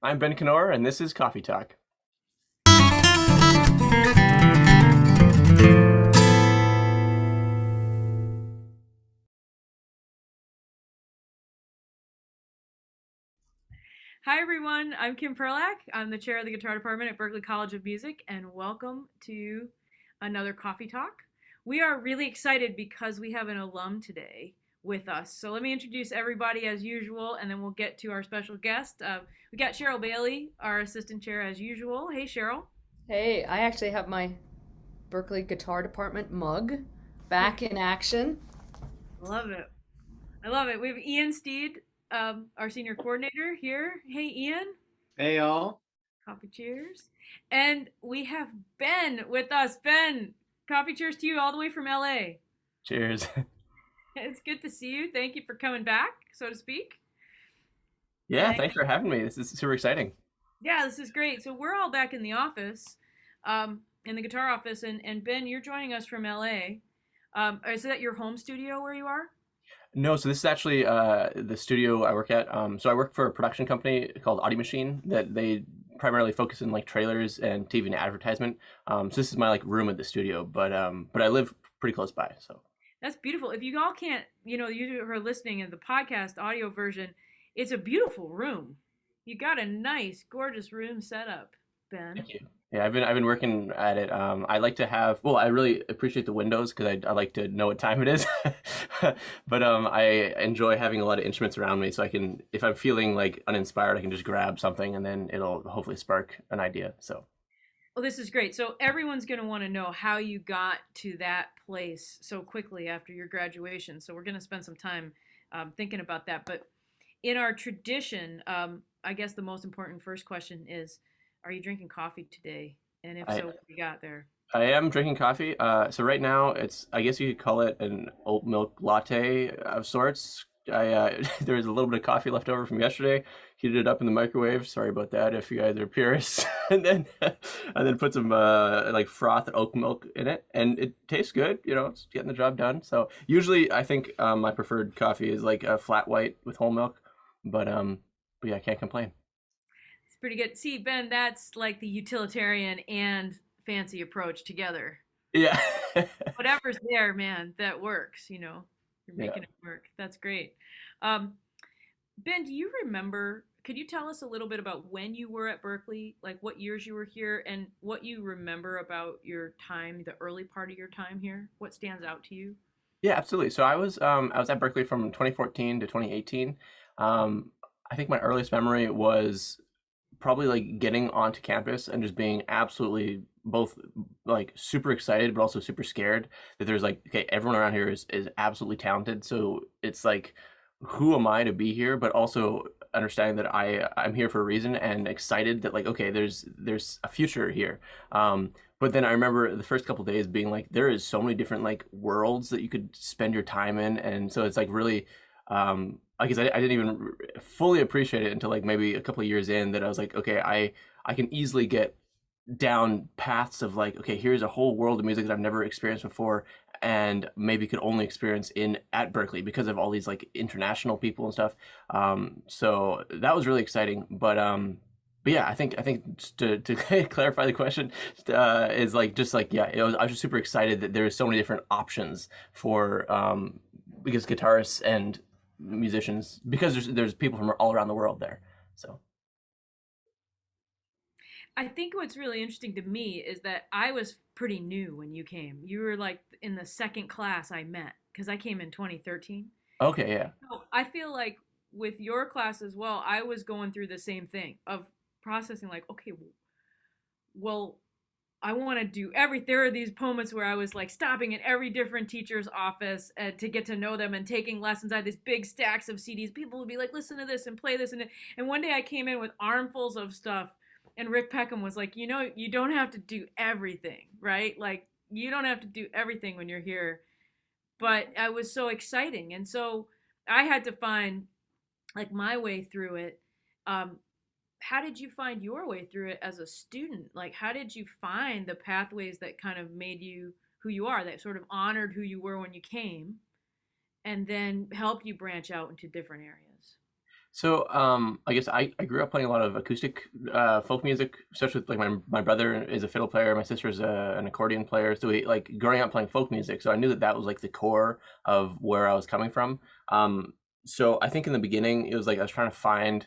I'm Ben Knorr, and this is Coffee Talk. Hi, everyone. I'm Kim Perlak. I'm the chair of the guitar department at Berklee College of Music, and welcome to another Coffee Talk. We are really excited because we have an alum today with us. So let me introduce everybody as usual, and then we'll get to our special guest. We got Cheryl Bailey, our assistant chair, as usual. Hey, Cheryl. Hey, I actually have my Berkeley Guitar Department mug back in action. Love it. I love it. We have Ian Steed, our senior coordinator here. Hey, Ian. Hey y'all. Coffee cheers. And we have Ben with us. Ben, coffee cheers to you all the way from LA. Cheers. It's good to see you. Thank you for coming back, so to speak. Yeah, And thanks for having me. This is super exciting. yeah, this is great. So we're all back in the office, in the guitar office, and Ben, you're joining us from LA. Is that your home studio where you are? No, so this is actually the studio I work at. So I work for a production company called Audio Machine that they primarily focus in like trailers and TV and advertisement. So this is my like room at the studio, but I live pretty close by. So That's beautiful. If you all can't, you are listening in the podcast audio version, it's a beautiful room. You got a nice, gorgeous room set up, Ben. thank you. Yeah, I've been working at it. I like to have I really appreciate the windows because I like to know what time it is. But I enjoy having a lot of instruments around me, so I can if I'm feeling like uninspired, I can just grab something and then it'll hopefully spark an idea. So Well, this is great. So everyone's going to want to know how you got to that place so quickly after your graduation. So we're going to spend some time thinking about that. But in our tradition, I guess the most important first question is, are you drinking coffee today? And if I so, what you got there? I am drinking coffee. So right now it's I guess you could call it an oat milk latte of sorts. I there was a little bit of coffee left over from yesterday. Heated it up in the microwave. Sorry about that if you guys are purists. And then put some like frothed oat milk in it, and it tastes good. You know, it's getting the job done. So usually I think my preferred coffee is like a flat white with whole milk, but yeah, I can't complain. It's pretty good. See, Ben, that's like the utilitarian and fancy approach together. Yeah. Whatever's there, man, that works. You're Yeah. making it work. That's great. Um, Ben, do you remember? Could you tell us a little bit about when you were at Berkeley, like what years you were here, and what you remember about your time, the early part of your time here? What stands out to you? Yeah, absolutely. So I was at Berkeley from 2014 to 2018. Um, I think my earliest memory was probably like getting onto campus and just being absolutely both like super excited but also super scared that there's like okay, everyone around here is absolutely talented. So it's like who am I to be here, but also understanding that I'm here for a reason and excited that like okay, there's a future here. But then I remember the first couple days being like there is so many different like worlds that you could spend your time in, and so it's like really I guess I didn't even fully appreciate it until like maybe a couple of years in that I was like okay, I can easily get down paths of like okay, here's a whole world of music that I've never experienced before and maybe could only experience in at Berkeley because of all these like international people and stuff. So that was really exciting. But yeah, I think just to clarify the question is like just like yeah, I was just super excited that there's so many different options for because guitarists and musicians because there's people from all around the world there. So I think what's really interesting to me is that I was pretty new when you came. You were like in the second class I met because I came in 2013. okay, yeah, So I feel like with your class as well, I was going through the same thing of processing like, okay, well, I want to do every. There are these moments where I was like stopping in every different teacher's office to get to know them and taking lessons. I had these big stacks of CDs. People would be like, "Listen to this and play this," and one day I came in with armfuls of stuff, and Rick Peckham was like, you don't have to do everything, right? Like you don't have to do everything when you're here." But I was so exciting, and so I had to find like my way through it. Um, how did you find your way through it as a student? Like, how did you find the pathways that kind of made you who you are, that sort of honored who you were when you came, and then helped you branch out into different areas? So, I guess I grew up playing a lot of acoustic folk music, especially with, like my brother is a fiddle player, my sister's an accordion player. So we like growing up playing folk music. So I knew that that was like the core of where I was coming from. Um, so I think in the beginning it was like I was trying to find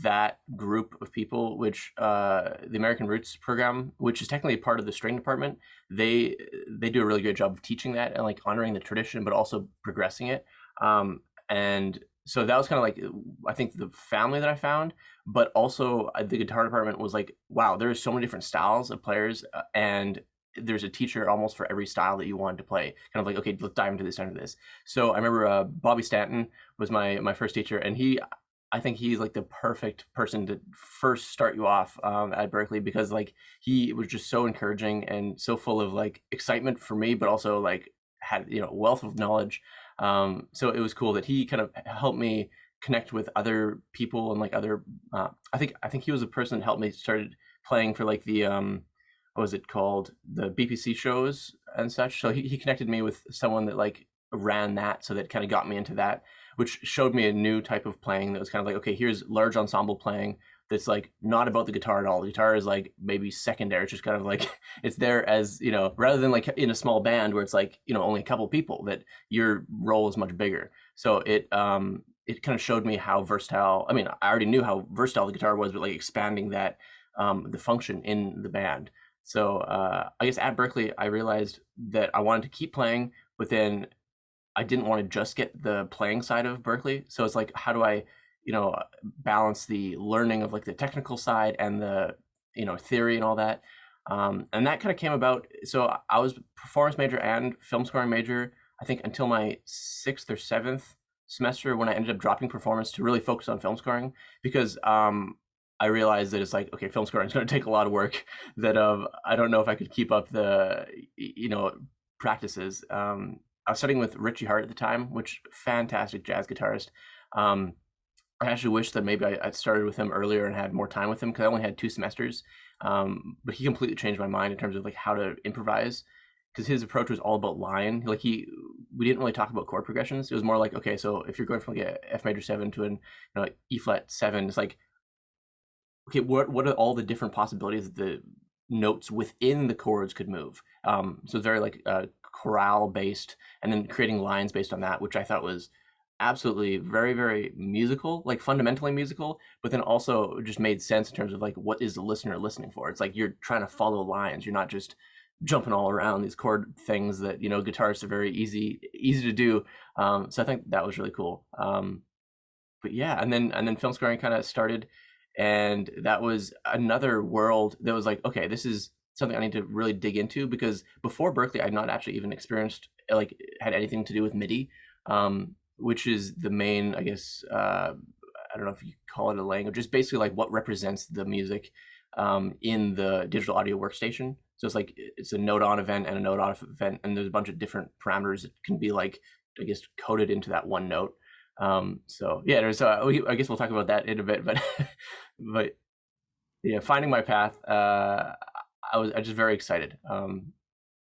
that group of people, which the American Roots program, which is technically part of the string department, they they do a really good job of teaching that and like honoring the tradition, but also progressing it. And so that was kind of like I think the family that I found, but also the guitar department was like, wow, there's so many different styles of players, and there's a teacher almost for every style that you wanted to play. Kind of like, okay, let's dive into this, dive into this. So I remember Bobby Stanton was my first teacher, and I think he's like the perfect person to first start you off at Berkeley because like he was just so encouraging and so full of like excitement for me, but also like had wealth of knowledge. So it was cool that he kind of helped me connect with other people and like other. I think he was a person that helped me started playing for like the what was it called, the BPC shows and such. So he connected me with someone that like ran that, so that kind of got me into that, which showed me a new type of playing that was kind of like, okay, here's large ensemble playing that's like not about the guitar at all. The guitar is like maybe secondary. It's just kind of like it's there as, rather than like in a small band where it's like, only a couple people, that your role is much bigger. So it kind of showed me how versatile. I mean, I already knew how versatile the guitar was, but like expanding that the function in the band. So I guess at Berkeley, I realized that I wanted to keep playing, but then I didn't want to just get the playing side of Berkeley. So it's like, how do I, balance the learning of like the technical side and the, theory and all that. And that kind of came about. So I was performance major and film scoring major, I think until my sixth or seventh semester when I ended up dropping performance to really focus on film scoring because I realized that it's like, okay, film scoring is going to take a lot of work that I don't know if I could keep up the, practices. I was studying with Richie Hart at the time, which fantastic jazz guitarist. Um, I actually wish that maybe I started with him earlier and had more time with him because I only had 2 semesters. But he completely changed my mind in terms of like how to improvise because his approach was all about line. Like we didn't really talk about chord progressions. It was more like, okay, so if you're going from like a F major 7 to an E flat 7, it's like, okay, what are all the different possibilities that the notes within the chords could move? So it's very like chorale based, and then creating lines based on that, which I thought was absolutely very, very musical, like fundamentally musical, but then also just made sense in terms of like what is the listener listening for? It's like you're trying to follow lines. You're not just jumping all around these chord things that guitarists are very easy to do. So I think that was really cool. But yeah, and then film scoring kind of started, and that was another world that was like, okay, this is something I need to really dig into because before Berkeley, I'd not actually even experienced like had anything to do with MIDI, which is the main, I guess, I don't know if you call it a language, just basically like what represents the music in the digital audio workstation. So it's like it's a note on event and a note off event, and there's a bunch of different parameters that can be like, I guess, coded into that one note. So yeah, there's I guess we'll talk about that in a bit, but but yeah, finding my path, I was just very excited.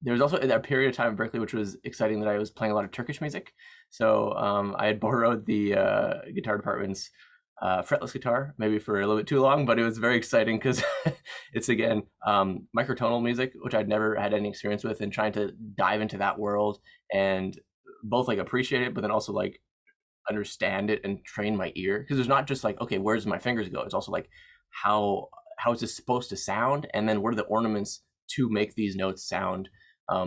There was also a period of time in Berkeley which was exciting that I was playing a lot of Turkish music. So I had borrowed the guitar department's fretless guitar, maybe for a little bit too long, but it was very exciting because it's again microtonal music, which I'd never had any experience with, and trying to dive into that world and both like appreciate it, but then also like understand it and train my ear, because there's not just like, okay, where's my fingers go, it's also like how is this supposed to sound, and then what are the ornaments to make these notes sound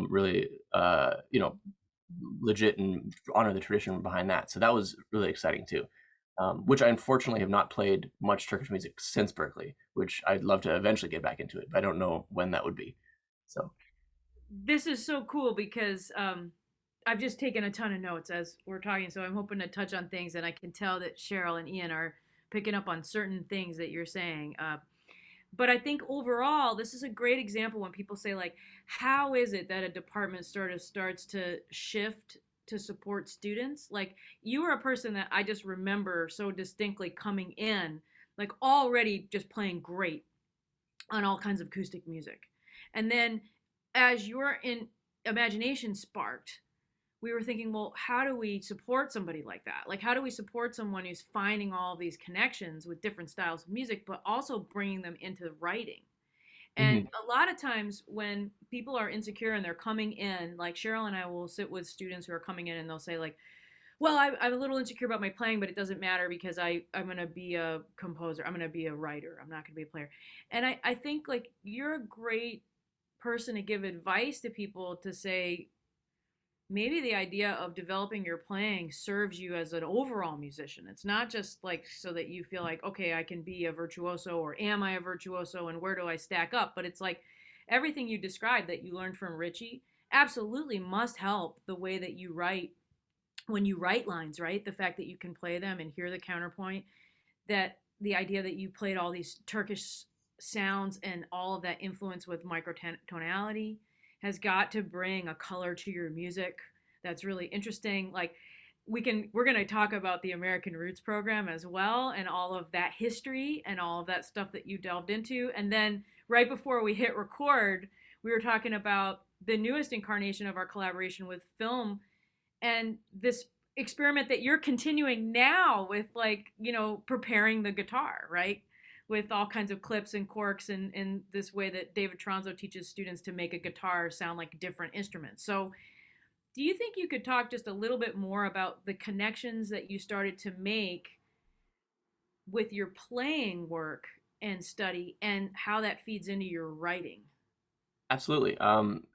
really legit and honor the tradition behind that. So that was really exciting too, which I unfortunately have not played much Turkish music since Berkeley, which I'd love to eventually get back into it, but I don't know when that would be. So This is so cool because I've just taken a ton of notes as we're talking, so I'm hoping to touch on things, and I can tell that Cheryl and Ian are picking up on certain things that you're saying. But I think overall, this is a great example when people say, like, how is it that a department sort of starts to shift to support students? Like, you are a person that I just remember so distinctly coming in, like, already just playing great on all kinds of acoustic music. And then as your imagination sparked, we were thinking, well, how do we support somebody like that? Like, how do we support someone who's finding all these connections with different styles of music, but also bringing them into writing? And Hmm. a lot of times when people are insecure and they're coming in, like Cheryl and I will sit with students who are coming in and they'll say, like, well, I'm a little insecure about my playing, but it doesn't matter because I'm going to be a composer. I'm going to be a writer. I'm not going to be a player. And I think like you're a great person to give advice to people to say, maybe the idea of developing your playing serves you as an overall musician. It's not just like so that you feel like, okay, I can be a virtuoso, or am I a virtuoso and where do I stack up? But it's like everything you described that you learned from Richie absolutely must help the way that you write when you write lines, right? The fact that you can play them and hear the counterpoint, that the idea that you played all these Turkish sounds and all of that influence with microtonality has got to bring a color to your music that's really interesting. Like we're going to talk about the American Roots program as well and all of that history and all of that stuff that you delved into. And then right before we hit record, we were talking about the newest incarnation of our collaboration with film and this experiment that you're continuing now with, like, you know, preparing the guitar, right, with all kinds of clips and corks and this way that David Tronzo teaches students to make a guitar sound like different instruments. So do you think you could talk just a little bit more about the connections that you started to make with your playing work and study and how that feeds into your writing? Absolutely.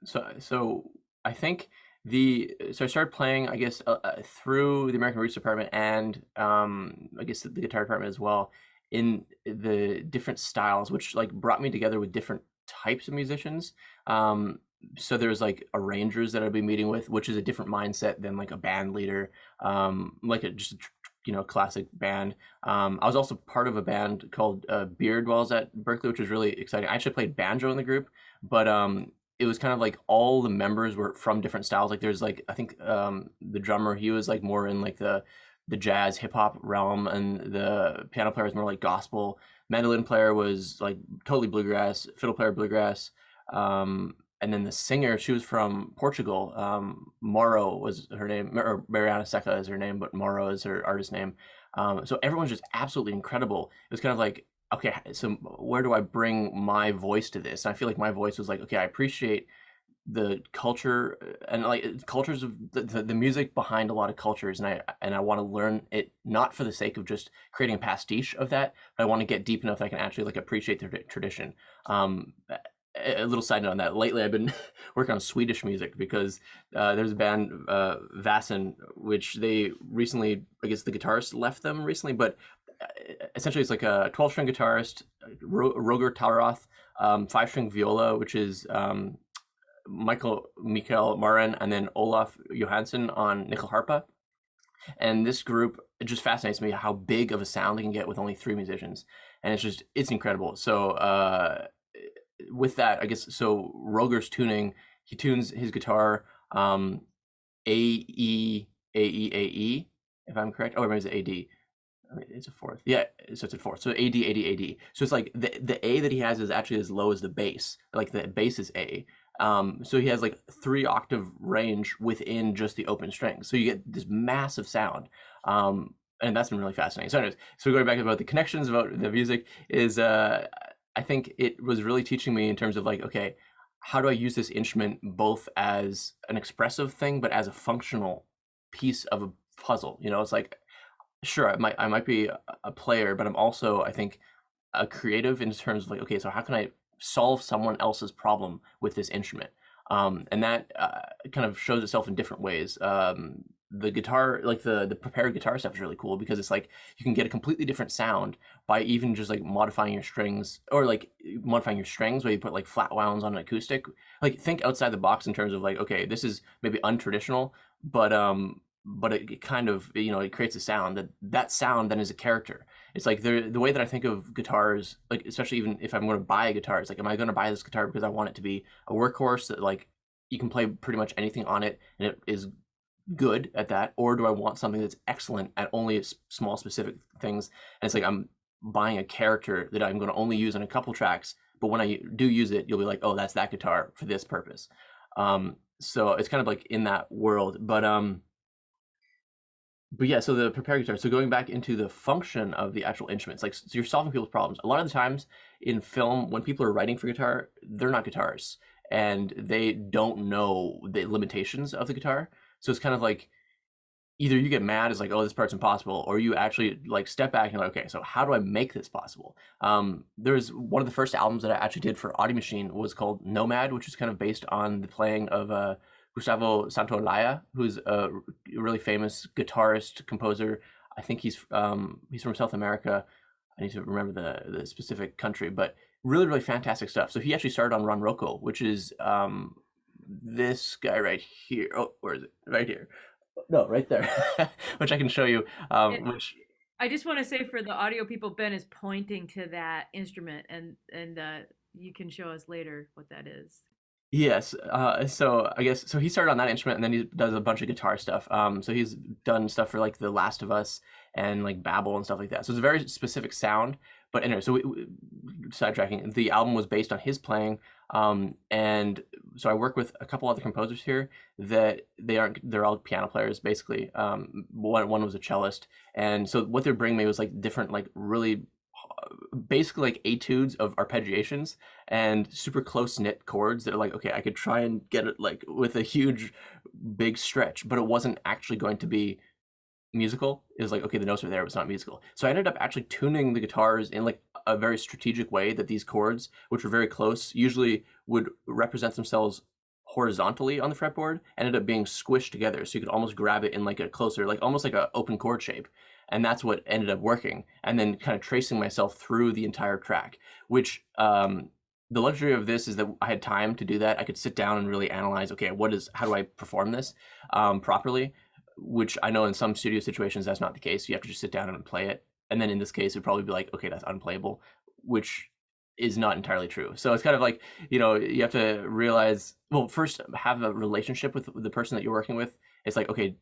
So I think so I started playing, I guess, through the American Roots Department and I guess the guitar department as well, in the different styles, which like brought me together with different types of musicians. Um, so there's like arrangers that I'd be meeting with, which is a different mindset than like a band leader, like a just a classic band. I was also part of a band called Beard while I was at Berkeley, which was really exciting. I actually played banjo in the group, but it was kind of like all the members were from different styles. Like there's like I think the drummer, he was like more in like the jazz hip hop realm, and the piano player was more like gospel. Mandolin player was like totally bluegrass. Fiddle player bluegrass. And then the singer, she was from Portugal. Moro was her name, or Mariana Seca is her name, but Moro is her artist name. So everyone's just absolutely incredible. It was kind of like, okay, so where do I bring my voice to this? And I feel like my voice was like, okay, I appreciate the culture and like cultures of the music behind a lot of cultures, and I want to learn it not for the sake of just creating a pastiche of that, but I want to get deep enough that I can actually like appreciate the tradition. A little side note on that. Lately, I've been working on Swedish music because there's a band, Vasen, which they recently, I guess the guitarist left them recently, but essentially it's like a 12-string guitarist, Roger Taroth, 5-string viola, which is Mikael Maren, and then Olaf Johansson on nickel harpa. And this group, it just fascinates me how big of a sound they can get with only 3 musicians, and it's incredible. So with that, I guess, so Roger's tuning, he tunes his guitar A E A E A E, if I'm correct. Oh, maybe it's A D. I mean, it's a fourth. Yeah, so it's a fourth. So A D A D A D. So it's like the A that he has is actually as low as the bass. Like the bass is A. So he has like 3-octave range within just the open strings. So you get this massive sound. And that's been really fascinating. So anyways, so going back about the connections about the music is I think it was really teaching me in terms of like, okay, how do I use this instrument both as an expressive thing, but as a functional piece of a puzzle? You know, it's like, sure, I might be a player, but I'm also, I think, a creative in terms of like, okay, so how can I solve someone else's problem with this instrument? And that kind of shows itself in different ways. The guitar, like the prepared guitar stuff is really cool because it's like you can get a completely different sound by even just like modifying your strings, or like modifying your strings where you put like flat wounds on an acoustic. Like think outside the box in terms of like, okay, this is maybe untraditional, but it kind of, you know, it creates a sound that sound then is a character. It's like the way that I think of guitars, like especially even if I'm going to buy a guitar, it's like, am I going to buy this guitar because I want it to be a workhorse that like you can play pretty much anything on it and it is good at that, or do I want something that's excellent at only small specific things? And it's like I'm buying a character that I'm going to only use on a couple tracks, but when I do use it, you'll be like, oh, that's that guitar for this purpose. So it's kind of like in that world. But yeah, so the prepared guitar. So going back into the function of the actual instruments, like so you're solving people's problems. A lot of the times in film, when people are writing for guitar, they're not guitarists and they don't know the limitations of the guitar. So it's kind of like either you get mad as like, oh, this part's impossible, or you actually like step back and you're like, okay, so how do I make this possible? There's one of the first albums that I actually did for Audio Machine was called Nomad, which is kind of based on the playing of Gustavo Santaolalla, who's a really famous guitarist, composer. I think he's from South America. I need to remember the specific country, but really, really fantastic stuff. So he actually started on Ron Rocco, which is this guy right here. Oh, where is it? Right here. No, right there, which I can show you. Which I just want to say for the audio people, Ben is pointing to that instrument, and you can show us later what that is. yes. So I guess so. He started on that instrument, and then he does a bunch of guitar stuff. So he's done stuff for like The Last of Us and like Babel and stuff like that. So it's a very specific sound. But anyway, so sidetracking. The album was based on his playing, and so I work with a couple other composers here that they're all piano players basically. One was a cellist, and so what they bring me was like different like really basically like etudes of arpeggiations and super close knit chords that are like, okay, I could try and get it like with a huge big stretch, but it wasn't actually going to be musical. It was like, okay, the notes are there, but it's not musical. So I ended up actually tuning the guitars in like a very strategic way that these chords, which were very close, usually would represent themselves horizontally on the fretboard, ended up being squished together. So you could almost grab it in like a closer, like almost like an open chord shape. And that's what ended up working. And then kind of tracing myself through the entire track, which the luxury of this is that I had time to do that. I could sit down and really analyze, okay, how do I perform this properly? Which I know in some studio situations that's not the case. You have to just sit down and play it. And then in this case, it'd probably be like, okay, that's unplayable, which is not entirely true. So it's kind of like, you have to realize, well, first have a relationship with the person that you're working with. It's like, okay,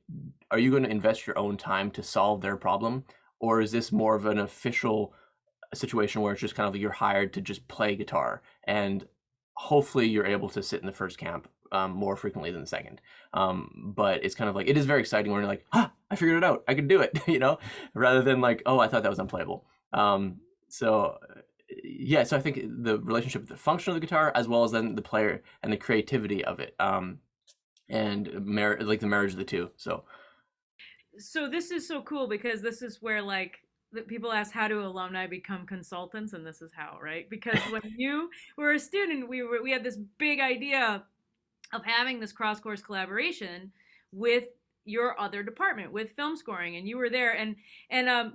are you going to invest your own time to solve their problem? Or is this more of an official situation where it's just kind of like you're hired to just play guitar and hopefully you're able to sit in the first camp more frequently than the second. But it's kind of like, it is very exciting when you're like, I figured it out. I can do it, rather than like, oh, I thought that was unplayable. So yeah, so I think the relationship with the function of the guitar as well as then the player and the creativity of it, and like the marriage of the two. So this is so cool because this is where like people ask how do alumni become consultants, and this is how, right? Because when you were a student, we had this big idea of having this cross-course collaboration with your other department, with film scoring, and you were there, and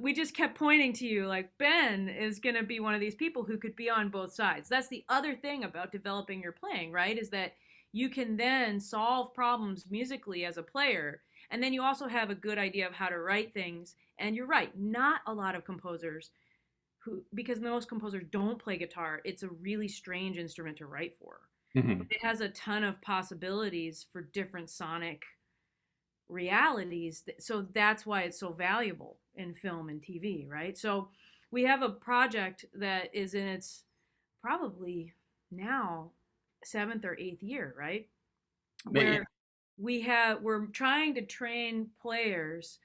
we just kept pointing to you like, Ben is going to be one of these people who could be on both sides. That's the other thing about developing your playing, right? Is that you can then solve problems musically as a player, and then you also have a good idea of how to write things. And you're right, not a lot of composers because most composers don't play guitar, it's a really strange instrument to write for. But it has a ton of possibilities for different sonic realities. So that's why it's so valuable in film and TV, right? So we have a project that is in its probably now 7th or 8th year, right? Where we're trying to train players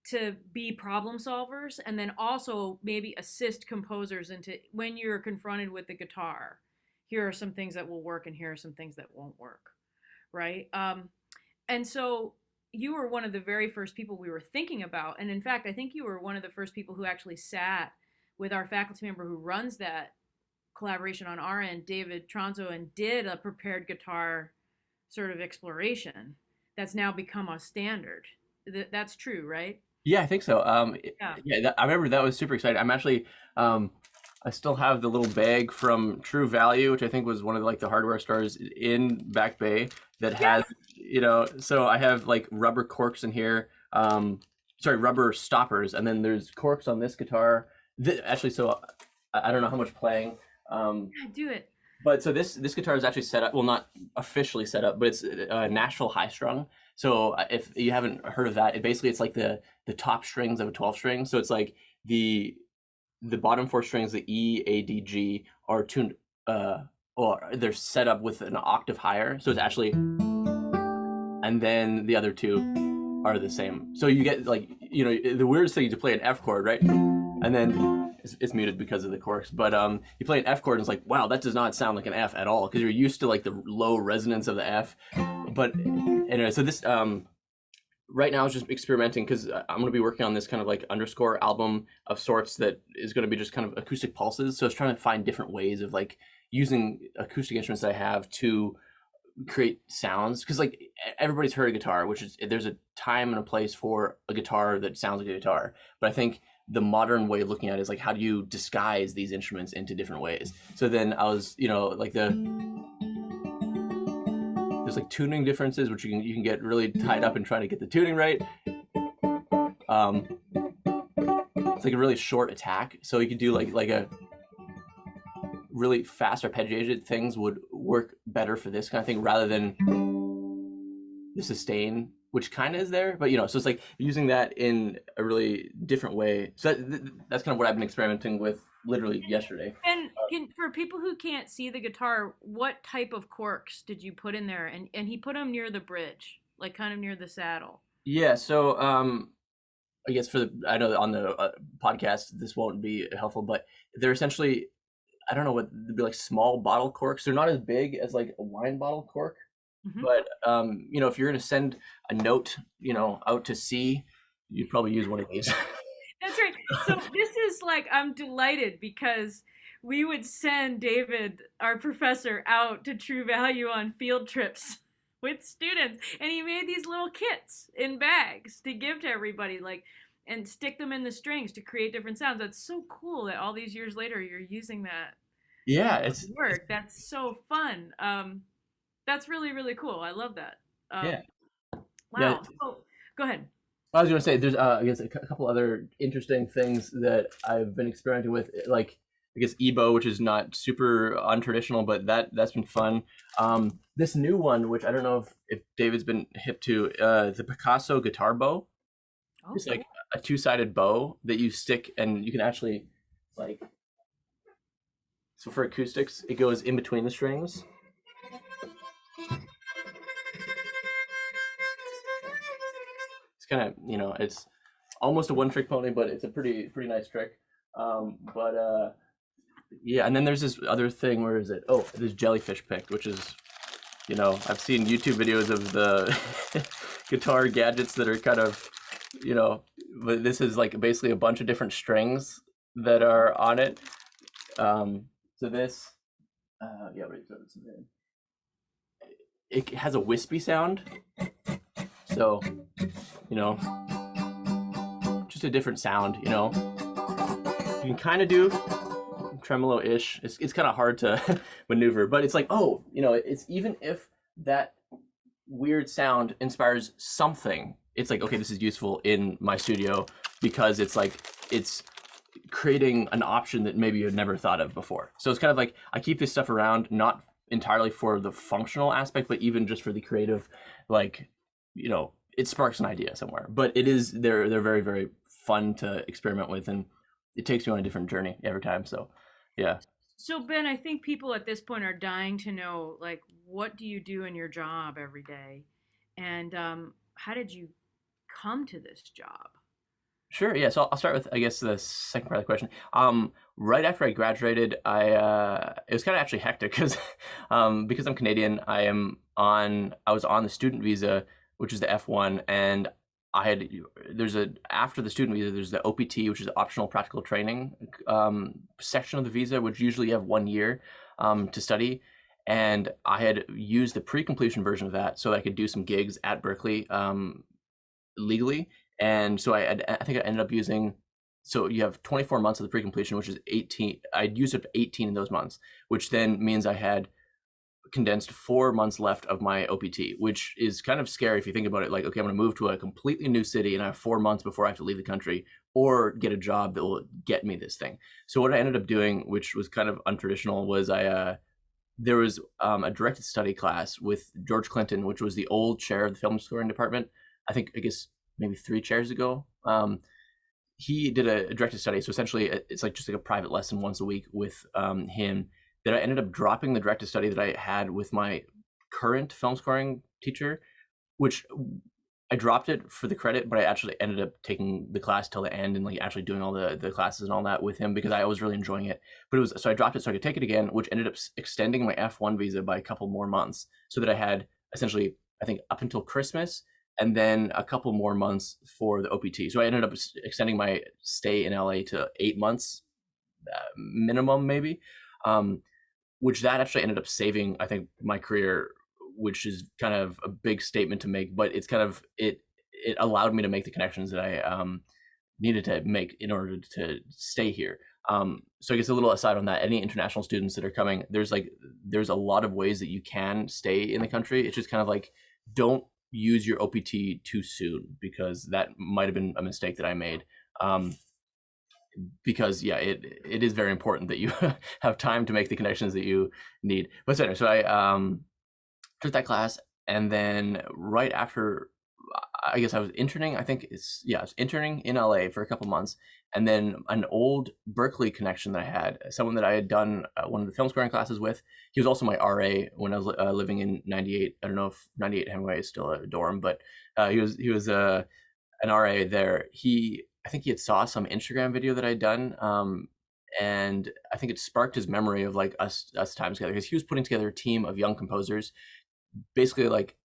to be problem solvers and then also maybe assist composers into when you're confronted with the guitar, here are some things that will work and here are some things that won't work, right? And so you were one of the very first people we were thinking about, and in fact I think you were one of the first people who actually sat with our faculty member who runs that collaboration on our end, David Tronzo, and did a prepared guitar sort of exploration that's now become a standard. That's true, right? Yeah, I think so. Yeah. I remember that was super exciting. I'm actually, I still have the little bag from True Value, which I think was one of like the hardware stores in Back Bay that has, so I have like rubber corks in here, rubber stoppers, and then there's corks on this guitar. Actually, so I don't know how much playing. Do it. But so this guitar is actually set up, well, not officially set up, but it's Nashville high strung. So if you haven't heard of that, it's like the top strings of a 12 string. So it's like the bottom 4 strings, the E, A, D, G, are tuned, or they're set up with an octave higher. So it's actually, and then the other two are the same. So you get like, you know, the weirdest thing is to play an F chord, right? And then it's muted because of the chorus, but you play an F chord and it's like, wow, that does not sound like an F at all, because you're used to like the low resonance of the F. But anyway, so this right now is just experimenting, because I'm going to be working on this kind of like underscore album of sorts that is going to be just kind of acoustic pulses. So it's trying to find different ways of like using acoustic instruments that I have to create sounds, because like everybody's heard a guitar, which is, there's a time and a place for a guitar that sounds like a guitar, but I think the modern way of looking at it is like, how do you disguise these instruments into different ways? So then I was, you know, like there's like tuning differences, which you can get really tied up in trying to get the tuning right. It's like a really short attack, so you could do like a really fast arpeggiated things would work better for this kind of thing, rather than the sustain, which kind of is there, but you know, so it's like using that in a really different way. So that's kind of what I've been experimenting with literally yesterday. And for people who can't see the guitar, what type of corks did you put in there? And he put them near the bridge, like kind of near the saddle. Yeah, so I guess I know that on the podcast this won't be helpful, but they're essentially, I don't know what they'd be, like small bottle corks. They're not as big as like a wine bottle cork, but you know, if you're going to send a note, you know, out to sea, you'd probably use one of these. That's right. So this is like, I'm delighted, because we would send David, our professor, out to True Value on field trips with students, and he made these little kits in bags to give to everybody, like, and stick them in the strings to create different sounds. That's so cool that all these years later you're using that. Yeah, it's work. That's so fun. That's really, really cool. I love that. yeah. Wow. Yeah. Oh, go ahead. I was going to say, there's I guess a couple other interesting things that I've been experimenting with, like I guess EBow, which is not super untraditional, but that's been fun. This new one, which I don't know if David's been hip to, the Picasso guitar bow. Oh, It's like a two-sided bow that you stick, and you can actually like, so for acoustics, it goes in between the strings. It's kind of, you know, it's almost a one-trick pony, but it's a pretty nice trick. Yeah, and then there's this other thing. Where is it? Oh, this jellyfish pick, which is, you know, I've seen YouTube videos of the guitar gadgets that are kind of, you know, but this is like basically a bunch of different strings that are on it. So this, yeah, wait, so it has a wispy sound. So, you know, just a different sound, you know. You can kind of do tremolo-ish. It's kind of hard to maneuver, but it's like, oh, you know, it's, even if that weird sound inspires something, it's like, okay, this is useful in my studio, because it's like, it's creating an option that maybe you'd never thought of before. So it's kind of like, I keep this stuff around, not entirely for the functional aspect, but even just for the creative, like, you know, it sparks an idea somewhere. But it is, they're very, very fun to experiment with, and it takes you on a different journey every time. So yeah. So Ben, I think people at this point are dying to know, like, what do you do in your job every day, and how did you come to this job? Sure. Yeah. So I'll start with, I guess, the second part of the question. Right after I graduated, it was kind of actually hectic, because I'm Canadian, I was on the student visa, which is the F1, and after the student visa, there's the OPT, which is the optional practical training section of the visa, which usually you have 1 year to study. And I had used the pre-completion version of that so that I could do some gigs at Berkeley legally. And so I think I ended up using, so you have 24 months of the pre-completion, which is 18. I'd used up 18 in those months, which then means I had condensed 4 months left of my OPT, which is kind of scary if you think about it. Like, okay, I'm going to move to a completely new city, and I have 4 months before I have to leave the country or get a job that will get me this thing. So what I ended up doing, which was kind of untraditional, was there was a directed study class with George Clinton, which was the old chair of the film scoring department. I guess maybe 3 chairs ago. He did a directed study. So essentially it's like just like a private lesson once a week with him, that I ended up dropping the directed study that I had with my current film scoring teacher which I dropped it for the credit, but I actually ended up taking the class till the end and like actually doing all the classes and all that with him because I was really enjoying it. But it was so I dropped it so I could take it again, which ended up extending my F1 visa by a couple more months, so that I had essentially I think up until Christmas and then a couple more months for the OPT. So I ended up extending my stay in LA to 8 months minimum, maybe. Which that actually ended up saving, I think, my career, which is kind of a big statement to make, but it's kind of it allowed me to make the connections that I needed to make in order to stay here. So I guess a little aside on that, any international students that are coming, there's a lot of ways that you can stay in the country. It's just kind of like, don't use your OPT too soon, because that might have been a mistake that I made. Because yeah, it is very important that you have time to make the connections that you need. But anyway, so I took that class, and then right after, I guess I was interning. I was interning in LA for a couple months, and then an old Berkeley connection that I had, someone that I had done one of the film scoring classes with. He was also my RA when I was living in 98. I don't know if 98 Hemingway is still a dorm, but he was an RA there. I think he had saw some Instagram video that I'd done, and I think it sparked his memory of like us time together, because he was putting together a team of young composers. Basically, like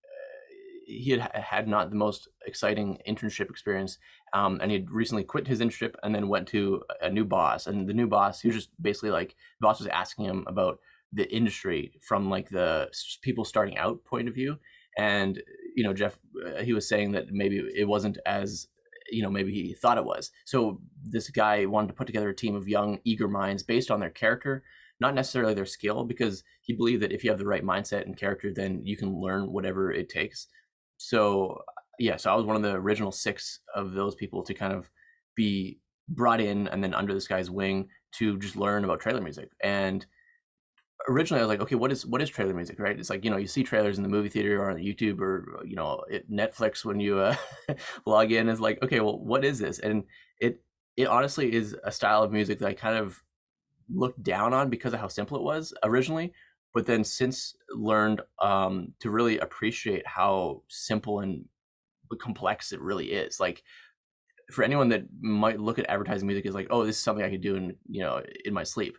he had not the most exciting internship experience, and he'd recently quit his internship and then went to a new boss. And the new boss, he was just basically like, the boss was asking him about the industry from like the people starting out point of view. And Jeff, he was saying that maybe it wasn't as maybe he thought it was. So this guy wanted to put together a team of young, eager minds based on their character, not necessarily their skill, because he believed that if you have the right mindset and character, then you can learn whatever it takes. So yeah, so I was one of the original 6 of those people to kind of be brought in and then under this guy's wing to just learn about trailer music. And originally I was like, okay, what is trailer music, right? It's like, you see trailers in the movie theater or on YouTube or Netflix when you log in. Is like, okay, well, what is this? And it honestly is a style of music that I kind of looked down on because of how simple it was originally, but then since learned to really appreciate how simple and complex it really is. Like, for anyone that might look at advertising music as like, oh, this is something I could do in my sleep,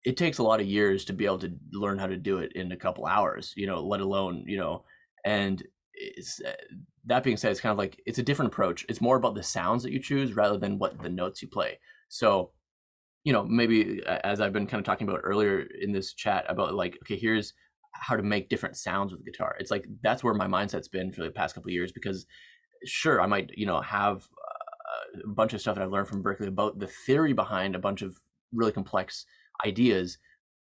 it takes a lot of years to be able to learn how to do it in a couple hours, let alone, and that being said, it's kind of like, it's a different approach. It's more about the sounds that you choose rather than what the notes you play. So, maybe as I've been kind of talking about earlier in this chat about like, okay, here's how to make different sounds with the guitar. It's like, that's where my mindset's been for the past couple of years, because sure, I might, have a bunch of stuff that I've learned from Berkeley about the theory behind a bunch of really complex ideas,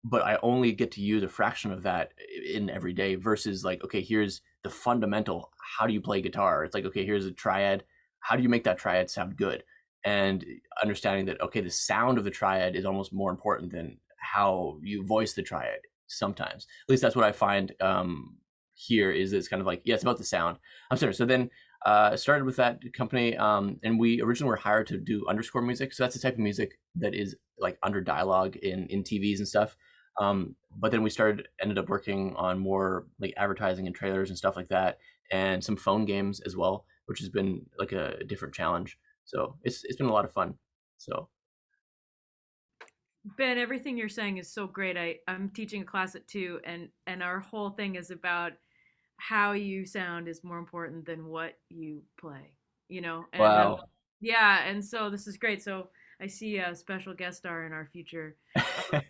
but I only get to use a fraction of that in every day, versus like, okay, here's the fundamental, how do you play guitar? It's like, okay, here's a triad, how do you make that triad sound good? And understanding that, okay, the sound of the triad is almost more important than how you voice the triad sometimes. At least that's what I find here, is it's kind of like, yeah, it's about the sound. I'm sorry. So then started with that company, and we originally were hired to do underscore music. So that's the type of music that is like under dialogue in TVs and stuff. But then we ended up working on more like advertising and trailers and stuff like that, and some phone games as well, which has been like a different challenge. So it's been a lot of fun. So Ben, everything you're saying is so great. I'm teaching a class at 2, and our whole thing is about how you sound is more important than what you play, and wow. yeah, and so this is great. So I see a special guest star in our future.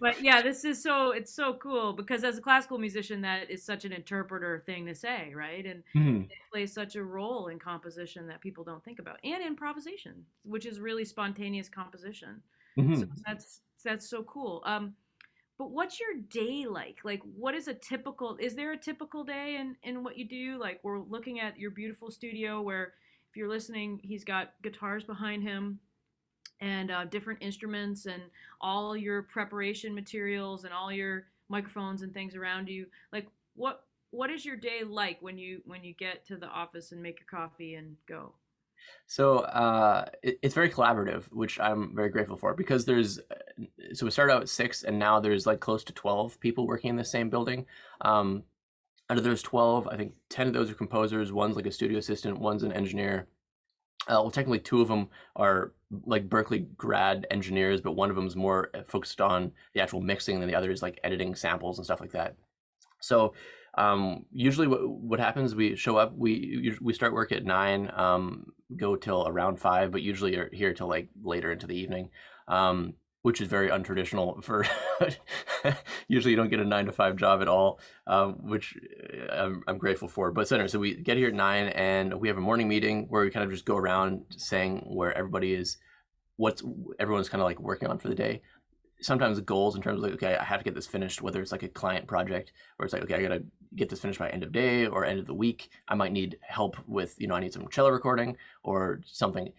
But yeah, it's so cool, because as a classical musician, that is such an interpreter thing to say, right? And Mhm. it plays such a role in composition that people don't think about, and improvisation, which is really spontaneous composition. So Mhm. that's so cool. But what's your day like? Like, what is is there a typical day in what you do? Like, we're looking at your beautiful studio where, if you're listening, he's got guitars behind him and different instruments and all your preparation materials and all your microphones and things around you. Like, what is your day like when you get to the office and make your coffee and go? So it's very collaborative, which I'm very grateful for, because so we started out at 6, and now there's like close to 12 people working in the same building. Um, Out of those 12, I think 10 of those are composers. One's like a studio assistant, one's an engineer. Well, technically, two of them are like Berkeley grad engineers, but one of them is more focused on the actual mixing, and the other is like editing samples and stuff like that. So usually what happens, we show up, we start work at 9, go till around 5, but usually are here till like later into the evening, which is very untraditional for usually you don't get a 9 to 5 job at all, which I'm grateful for. But so we get here at 9 and we have a morning meeting where we kind of just go around saying where everybody is, what everyone's kind of like working on for the day. Sometimes the goals in terms of like, okay, I have to get this finished, whether it's like a client project where it's like, okay, I gotta get this finished by end of day or end of the week. I might need help with, I need some cello recording or something.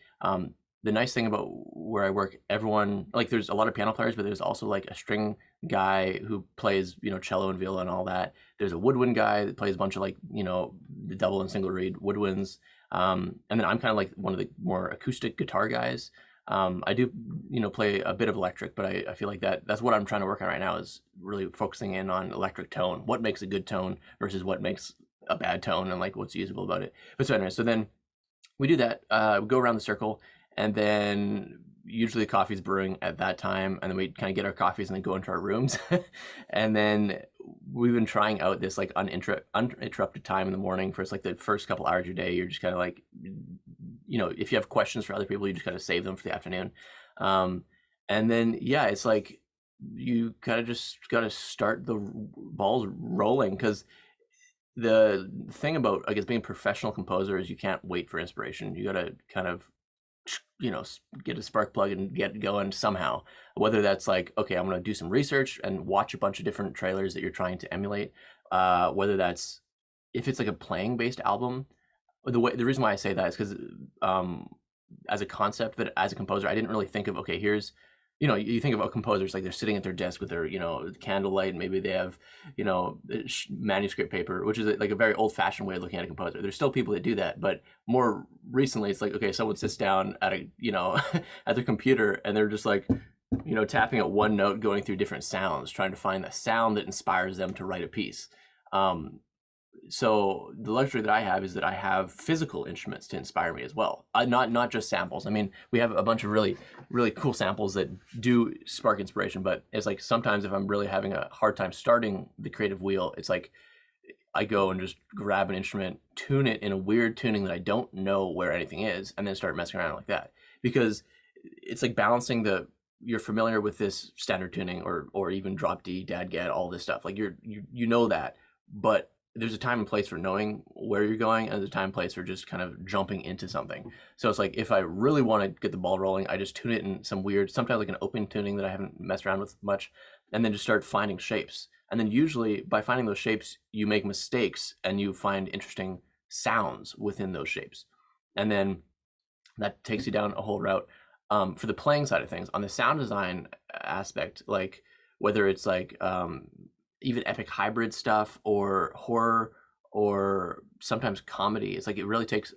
The nice thing about where I work, everyone, like there's a lot of piano players, but there's also like a string guy who plays, cello and viola and all that. There's a woodwind guy that plays a bunch of like, the double and single reed woodwinds. And then I'm kind of like one of the more acoustic guitar guys. I do, play a bit of electric, but I feel like that's what I'm trying to work on right now, is really focusing in on electric tone, what makes a good tone versus what makes a bad tone, and like what's usable about it. But so anyway, so then we do that, we go around the circle, and then usually the coffee's brewing at that time, and then we kind of get our coffees and then go into our rooms. And then we've been trying out this like uninterrupted time in the morning for like the first couple hours of your day. You're just kind of like, if you have questions for other people, you just kind of save them for the afternoon. And then, yeah, it's like you kind of just got to start the balls rolling, because the thing about, I guess, being a professional composer is you can't wait for inspiration. You got to kind of, get a spark plug and get going somehow. Whether that's like, okay, I'm going to do some research and watch a bunch of different trailers that you're trying to emulate. Whether that's, if it's like a playing based album, the reason why I say that is because as a concept, that as a composer, I didn't really think of, okay, here's, you think about composers, like they're sitting at their desk with their, candlelight, and maybe they have, manuscript paper, which is like a very old fashioned way of looking at a composer. There's still people that do that, but more recently it's like, okay, someone sits down at a, at their computer, and they're just like, tapping at one note, going through different sounds, trying to find the sound that inspires them to write a piece. So the luxury that I have is that I have physical instruments to inspire me as well. Not just samples. I mean, we have a bunch of really, really cool samples that do spark inspiration, but it's like sometimes if I'm really having a hard time starting the creative wheel, it's like I go and just grab an instrument, tune it in a weird tuning that I don't know where anything is, and then start messing around like that. Because it's like balancing you're familiar with this standard tuning or even drop D, dadgad, all this stuff. Like you know that, but there's a time and place for knowing where you're going, and there's a time and place for just kind of jumping into something. So it's like, if I really want to get the ball rolling, I just tune it in some weird, sometimes like an open tuning that I haven't messed around with much, and then just start finding shapes. And then usually by finding those shapes, you make mistakes and you find interesting sounds within those shapes. And then that takes you down a whole route. For the playing side of things, on the sound design aspect, like whether it's like, even epic hybrid stuff or horror or sometimes comedy, it's like it really takes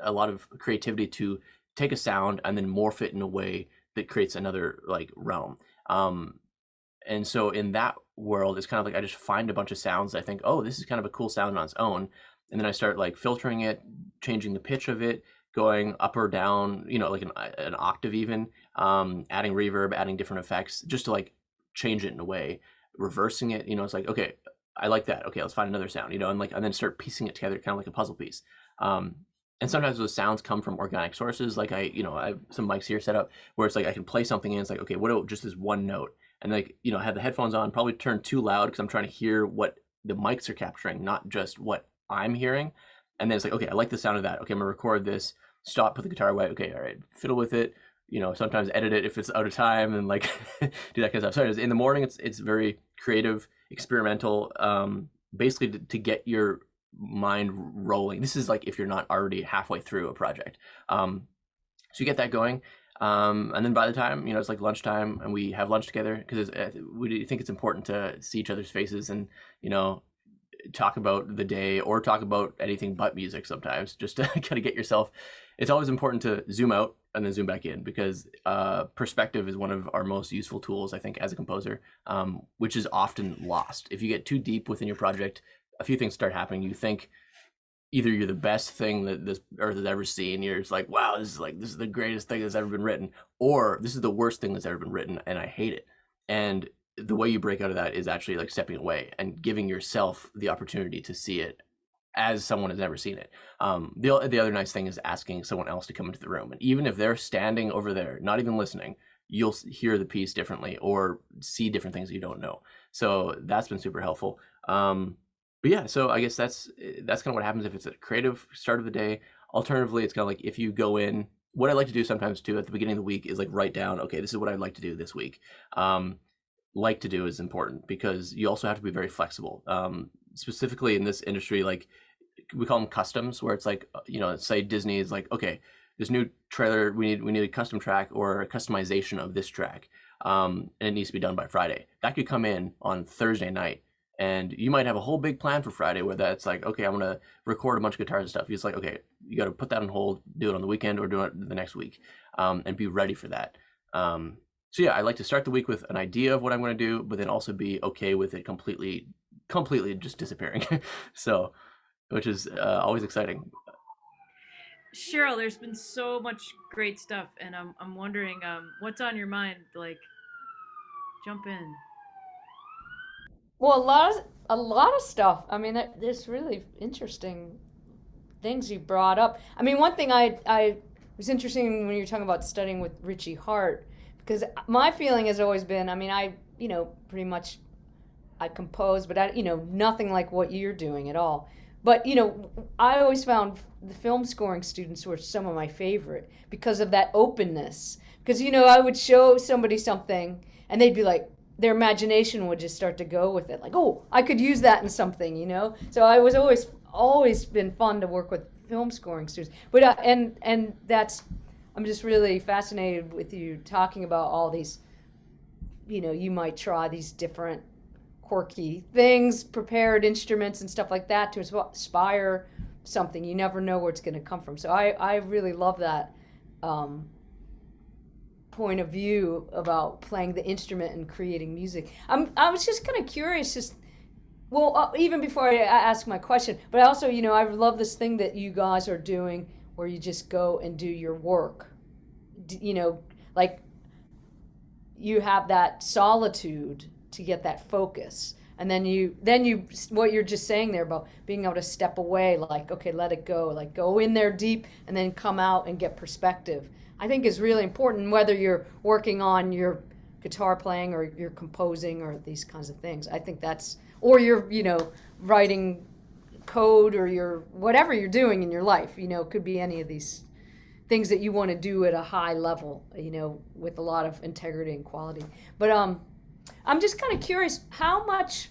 a lot of creativity to take a sound and then morph it in a way that creates another like realm. And so in that world, it's kind of like I just find a bunch of sounds that I think, oh, this is kind of a cool sound on its own, and then I start like filtering it, changing the pitch of it, going up or down, like an octave even, adding reverb, adding different effects, just to like change it in a way, reversing it, it's like, okay, I like that, okay, let's find another sound, and then start piecing it together, kind of like a puzzle piece. And sometimes those sounds come from organic sources. Like I have some mics here set up where it's like I can play something in, it's like, okay, what just this one note, and like, I have the headphones on, probably turn too loud because I'm trying to hear what the mics are capturing, not just what I'm hearing. And then it's like, okay, I like the sound of that, okay, I'm gonna record this, stop, put the guitar away, okay, all right, fiddle with it, sometimes edit it if it's out of time, and like do that kind of stuff. So in the morning, it's very creative, experimental, basically to get your mind rolling. This is like if you're not already halfway through a project. So you get that going, and then by the time it's like lunchtime and we have lunch together, because we think it's important to see each other's faces and talk about the day or talk about anything but music sometimes, just to kind of get yourself. It's always important to zoom out and then zoom back in, because perspective is one of our most useful tools, I think, as a composer, which is often lost. If you get too deep within your project, a few things start happening. You think either you're the best thing that this earth has ever seen, you're just like, wow, this is the greatest thing that's ever been written, or this is the worst thing that's ever been written and I hate it. And the way you break out of that is actually like stepping away and giving yourself the opportunity to see it as someone has never seen it. The other nice thing is asking someone else to come into the room, and even if they're standing over there not even listening, you'll hear the piece differently or see different things you don't know. So that's been super helpful. But yeah, so I guess that's kind of what happens if it's a creative start of the day. Alternatively, it's kind of like if you go in, what I like to do sometimes too at the beginning of the week is like write down, okay, this is what I'd like to do this week. Like to do is important because you also have to be very flexible. Specifically in this industry, like we call them customs, where it's like, say Disney is like, okay, this new trailer, we need a custom track or a customization of this track, and it needs to be done by Friday. That could come in on Thursday night, and you might have a whole big plan for Friday where that's like, okay, I'm gonna record a bunch of guitars and stuff. It's like, okay, you got to put that on hold, do it on the weekend or do it the next week, and be ready for that. So yeah, I like to start the week with an idea of what I'm going to do, but then also be okay with it completely just disappearing. So, which is always exciting. Cheryl, there's been so much great stuff, and I'm wondering what's on your mind. Like, jump in. Well, a lot of stuff. I mean, there's really interesting things you brought up. I mean, one thing I was interesting when you were talking about studying with Richie Hart, because my feeling has always been, I mean, pretty much I compose, but nothing like what you're doing at all. But I always found the film scoring students were some of my favorite because of that openness. Because I would show somebody something and they'd be like, their imagination would just start to go with it, like, oh, I could use that in something. So I was always been fun to work with film scoring students. But and that's, I'm just really fascinated with you talking about all these. You might try these different quirky things, prepared instruments and stuff like that to inspire something. You never know where it's going to come from. So I really love that point of view about playing the instrument and creating music. I was just kind of curious, even before I ask my question, but also, I love this thing that you guys are doing where you just go and do your work. Like you have that solitude to get that focus. And then you what you're just saying there about being able to step away, like, okay, let it go, like go in there deep and then come out and get perspective, I think is really important, whether you're working on your guitar playing or you're composing or these kinds of things. I think that's, or you're, writing code or you're, whatever you're doing in your life, it could be any of these things that you want to do at a high level, with a lot of integrity and quality. But I'm just kind of curious how much,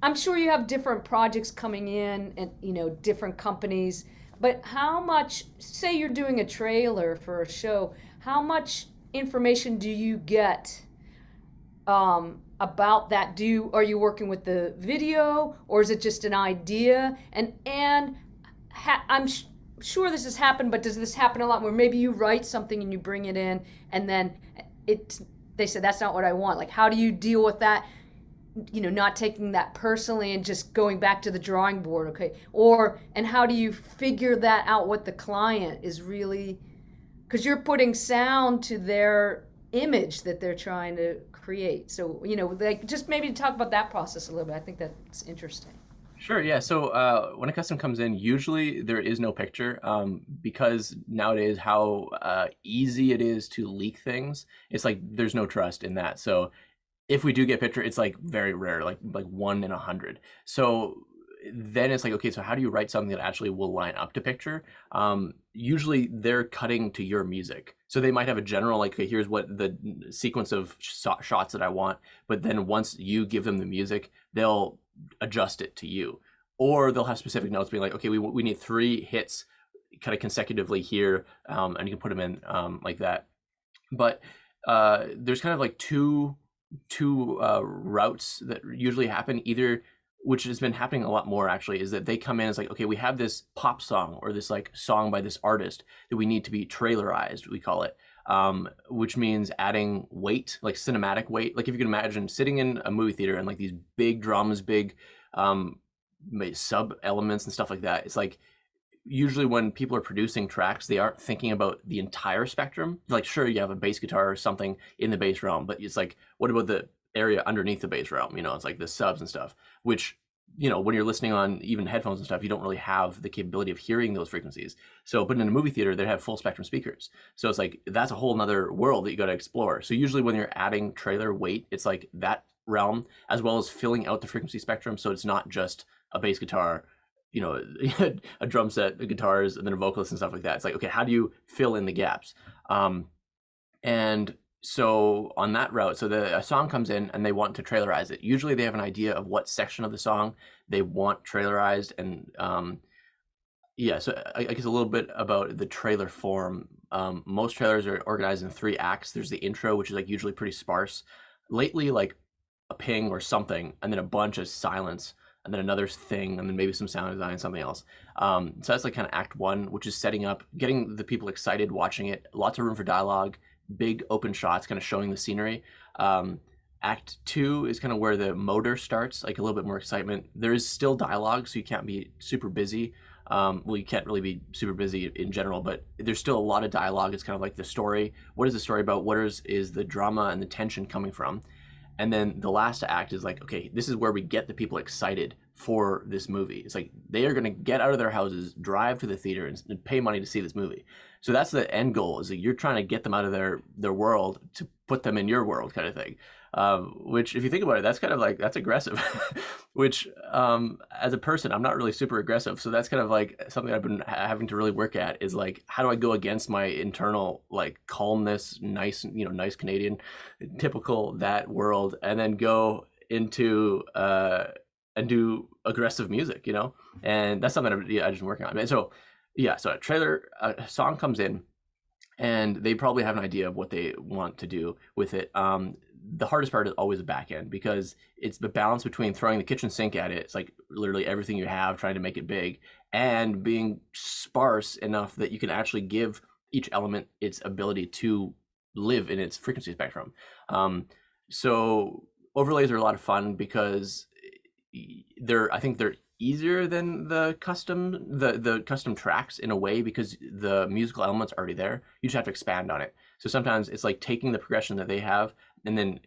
I'm sure you have different projects coming in and, different companies, but how much, say you're doing a trailer for a show, how much information do you get about that? Are you working with the video or is it just an idea? I'm sure this has happened, but does this happen a lot where maybe you write something and you bring it in and then they said, that's not what I want. Like, how do you deal with that? Not taking that personally and just going back to the drawing board, okay? And how do you figure that out, what the client is really, because you're putting sound to their image that they're trying to create. So, like, just maybe talk about that process a little bit. I think that's interesting. Sure, yeah. So when a custom comes in, usually there is no picture because nowadays how easy it is to leak things. It's like there's no trust in that. So if we do get a picture, it's like very rare, like 1 in 100. So then it's like, okay, so how do you write something that actually will line up to picture? Usually they're cutting to your music. So they might have a general, like, okay, here's what the sequence of shots that I want. But then once you give them the music, they'll adjust it to you. Or they'll have specific notes being like, okay, we need 3 hits kind of consecutively here, and you can put them in like that. But there's kind of like two routes that usually happen. Either, which has been happening a lot more actually, is that they come in as like, okay, we have this pop song or this like song by this artist that we need to be trailerized, we call it, which means adding weight, like cinematic weight. Like if you can imagine sitting in a movie theater and like these big drums, big sub elements and stuff like that. It's like usually when people are producing tracks, they aren't thinking about the entire spectrum. Like, sure, you have a bass guitar or something in the bass realm, but it's like, what about the area underneath the bass realm? It's like the subs and stuff, which, when you're listening on even headphones and stuff, you don't really have the capability of hearing those frequencies. So, but in a movie theater, they have full spectrum speakers. So it's like, that's a whole nother world that you got to explore. So usually when you're adding trailer weight, it's like that realm, as well as filling out the frequency spectrum. So it's not just a bass guitar, a drum set, the guitars, and then a vocalist and stuff like that. It's like, okay, how do you fill in the gaps? And so on that route, so a song comes in and they want to trailerize it. Usually they have an idea of what section of the song they want trailerized. And so I guess a little bit about the trailer form. Most trailers are organized in 3 acts. There's the intro, which is like usually pretty sparse. Lately, like a ping or something, and then a bunch of silence, and then another thing, and then maybe some sound design, something else. So that's like kind of act 1, which is setting up, getting the people excited watching it, lots of room for dialogue, big open shots kind of showing the scenery. Act 2 is kind of where the motor starts, like a little bit more excitement. There is still dialogue, so you can't be super busy. You can't really be super busy in general, but there's still a lot of dialogue. It's kind of like the story. What is the story about? What is the drama and the tension coming from? And then the last act is like, okay, this is where we get the people excited for this movie. It's like they are going to get out of their houses, drive to the theater, and pay money to see this movie. So that's the end goal, is that you're trying to get them out of their world to put them in your world, kind of thing. Which, if you think about it, that's kind of like, that's aggressive. Which, as a person, I'm not really super aggressive. So that's kind of like something I've been having to really work at, is like, how do I go against my internal like calmness, nice Canadian, typical that world, and then go into and do aggressive music, and that's something I just been working on. And so a song comes in, and they probably have an idea of what they want to do with it. The hardest part is always the back end, because it's the balance between throwing the kitchen sink at it. It's like literally everything you have, trying to make it big, and being sparse enough that you can actually give each element its ability to live in its frequency spectrum. So overlays are a lot of fun, because I think they're easier than the custom tracks in a way, because the musical element's already there. You just have to expand on it. So sometimes it's like taking the progression that they have, and then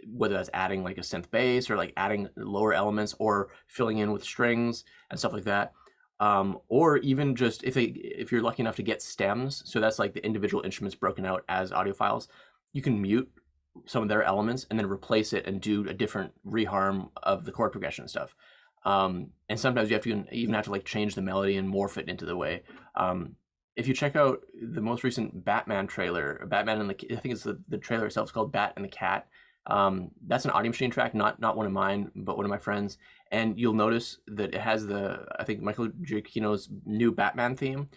whether that's adding like a synth bass, or like adding lower elements, or filling in with strings and stuff like that. Or even just if you're lucky enough to get stems, so that's like the individual instruments broken out as audio files, you can mute some of their elements and then replace it and do a different reharm of the chord progression and stuff. And sometimes you have to even have to like change the melody and morph it into the way. If you check out the most recent Batman trailer, Batman and I think it's the trailer itself is called Bat and the Cat. That's an Audio Machine track, not one of mine, but one of my friends. And you'll notice that it has I think Michael Giacchino's new Batman theme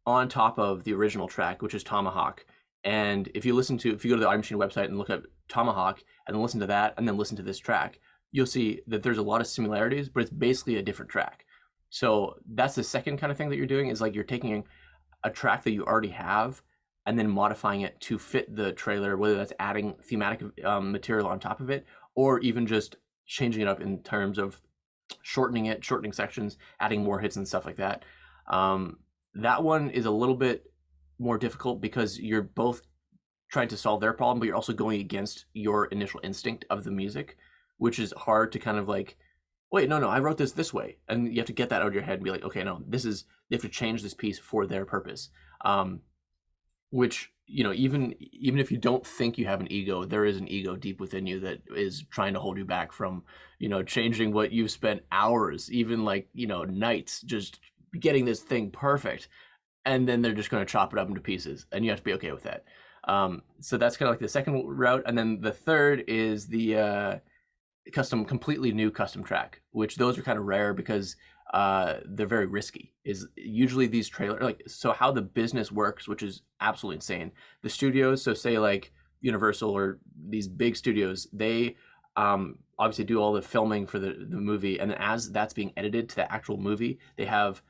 on top of the original track, which is Tomahawk. And if you go to the Audio Machine website and look at Tomahawk, and then listen to that, and then listen to this track, you'll see that there's a lot of similarities, but it's basically a different track. So that's the second kind of thing that you're doing, is like you're taking a track that you already have and then modifying it to fit the trailer, whether that's adding thematic material on top of it, or even just changing it up in terms of shortening sections, adding more hits and stuff like that. That one is a little bit more difficult, because you're both trying to solve their problem, but you're also going against your initial instinct of the music, which is hard to kind of like, wait, no, I wrote this way. And you have to get that out of your head and be like, okay, no, you have to change this piece for their purpose. Which, even if you don't think you have an ego, there is an ego deep within you that is trying to hold you back from, changing what you've spent hours, even like, nights, just getting this thing perfect. And then they're just going to chop it up into pieces, and you have to be okay with that. So that's kind of like the second route. And then the third is the completely new custom track, which those are kind of rare, because they're very risky. Is usually these so how the business works, which is absolutely insane. The studios, so say like Universal or these big studios, they obviously do all the filming for the movie, and as that's being edited to the actual movie, they have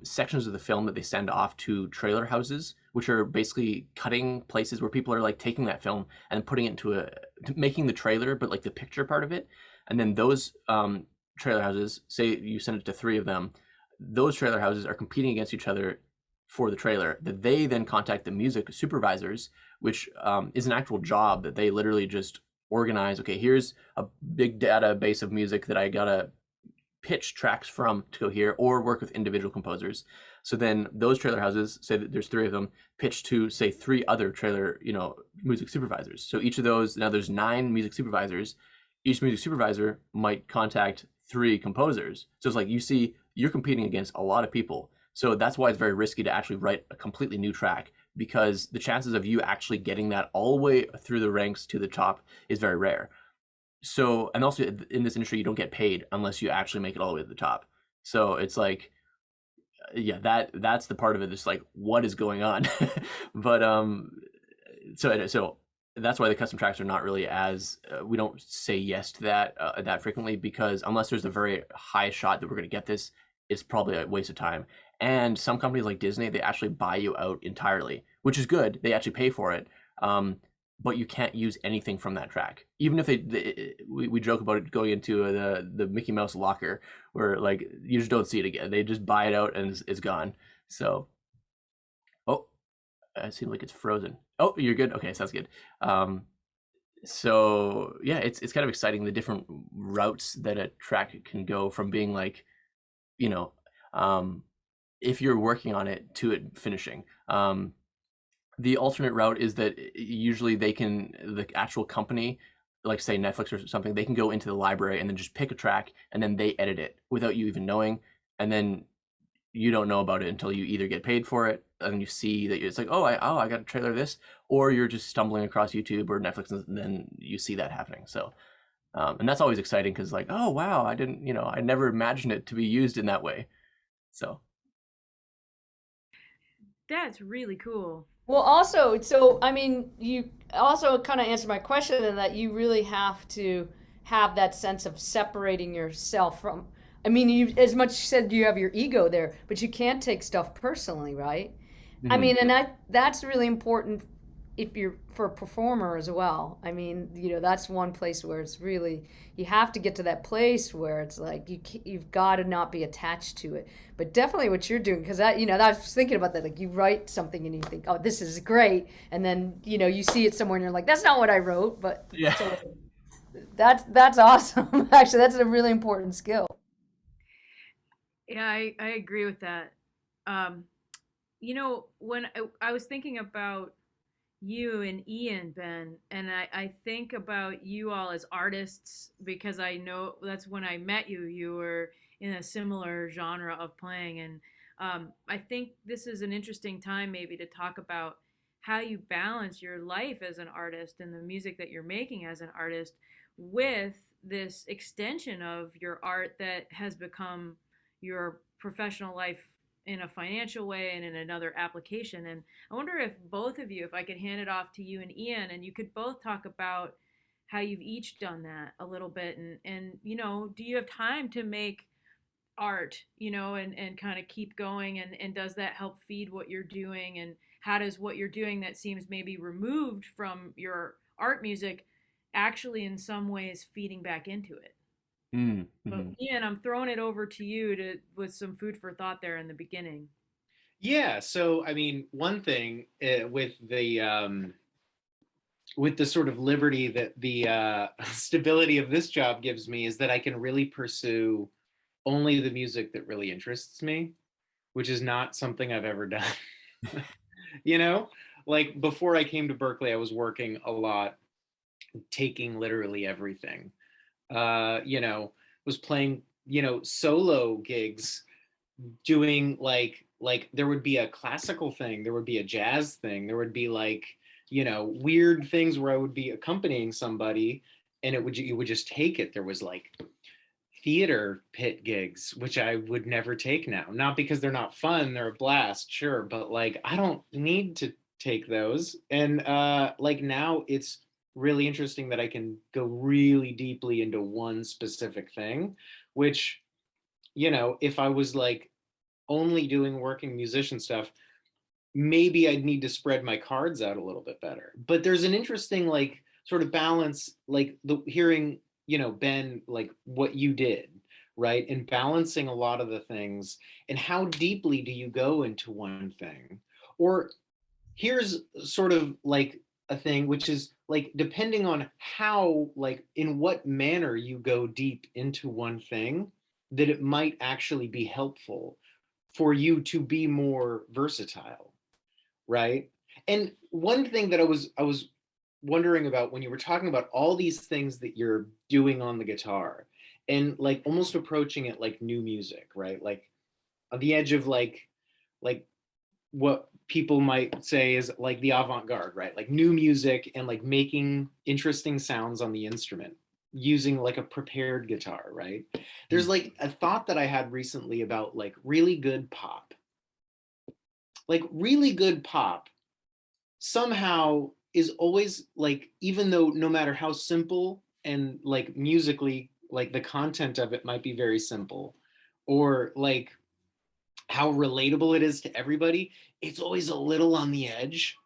sections of the film that they send off to trailer houses, which are basically cutting places where people are like taking that film and putting it into making the trailer, but like the picture part of it. And then those trailer houses, say you send it to 3 of them, those trailer houses are competing against each other for the trailer, that they then contact the music supervisors, which is an actual job that they literally just organize. Okay, here's a big database of music that I gotta pitch tracks from to go here, or work with individual composers. So then those trailer houses, say that there's 3 of them, pitch to say 3 other trailer, music supervisors. So each of those, now there's 9 music supervisors. Each music supervisor might contact 3 composers. So it's like, you see, you're competing against a lot of people. So that's why it's very risky to actually write a completely new track, because the chances of you actually getting that all the way through the ranks to the top is very rare. So, and also in this industry, you don't get paid unless you actually make it all the way to the top. So it's like, yeah, that's the part of it. It's like, what is going on? But so that's why the custom tracks are not really as we don't say yes to that frequently, because unless there's a very high shot that we're going to get this, it's probably a waste of time. And some companies like Disney, they actually buy you out entirely, which is good. They actually pay for it. But you can't use anything from that track. Even if we joke about it going into the Mickey Mouse locker, where like you just don't see it again. They just buy it out and it's gone. So, oh, it seems like it's frozen. Oh, you're good. Okay, sounds good. So yeah, it's kind of exciting, the different routes that a track can go from being like, you know, if you're working on it, to it finishing. The alternate route is that usually the actual company, like say Netflix or something, they can go into the library and then just pick a track and then they edit it without you even knowing. And then you don't know about it until you either get paid for it and you see that it's like, I got a trailer of this, or you're just stumbling across YouTube or Netflix and then you see that happening. So, and that's always exciting because like, oh, wow, I never imagined it to be used in that way. So. That's really cool. Well, also, so I mean, you also kind of answered my question in that you really have to have that sense of separating yourself from. I mean, you as much said you have your ego there, but you can't take stuff personally, right? I Mhm. mean, and that's really important if you're for a performer as well. I mean, that's one place where it's really you have to get to that place where it's like you've got to not be attached to it. But definitely what you're doing, because I was thinking about that. Like you write something and you think, oh, this is great, and then you see it somewhere and you're like, that's not what I wrote. But Yeah. so that's awesome. Actually, that's a really important skill. Yeah, I agree with that. Um, when I was thinking about you and Ian, Ben, and I think about you all as artists because I know that's when I met you. You were in a similar genre of playing. And I think this is an interesting time maybe to talk about how you balance your life as an artist and the music that you're making as an artist with this extension of your art that has become your professional life in a financial way and in another application. And I wonder if both of you, if I could hand it off to you and Ian, and you could both talk about how you've each done that a little bit. And do you have time to make art, and kind of keep going? And does that help feed what you're doing? And how does what you're doing that seems maybe removed from your art music actually in some ways feeding back into it? So Mm-hmm. Ian, I'm throwing it over to you to with some food for thought there in the beginning. Yeah, so I mean, one thing with the sort of liberty that the stability of this job gives me is that I can really pursue only the music that really interests me, which is not something I've ever done. you know, like before I came to Berkeley, I was working a lot, taking literally everything. Was playing, solo gigs, doing like there would be a classical thing, there would be a jazz thing, there would be like weird things where I would be accompanying somebody, and you would just take it. There was like theater pit gigs which I would never take now, not because they're not fun, they're a blast, sure, but like I don't need to take those. And like now it's really interesting that I can go really deeply into one specific thing, which if I was like only doing working musician stuff, maybe I'd need to spread my cards out a little bit better. But there's an interesting like sort of balance, like the hearing, Ben, like what you did, right? And balancing a lot of the things, and how deeply do you go into one thing? Or here's sort of like a thing, which is like, depending on how, like in what manner you go deep into one thing, that it might actually be helpful for you to be more versatile, right? And one thing that I was wondering about when you were talking about all these things that you're doing on the guitar, and like almost approaching it like new music, right? Like on the edge of like what people might say is like the avant-garde, right? Like new music and like making interesting sounds on the instrument using like a prepared guitar, right? There's like a thought that I had recently about like really good pop. Like really good pop somehow is always like, even though no matter how simple and like musically, like the content of it might be very simple, or like how relatable it is to everybody, it's always a little on the edge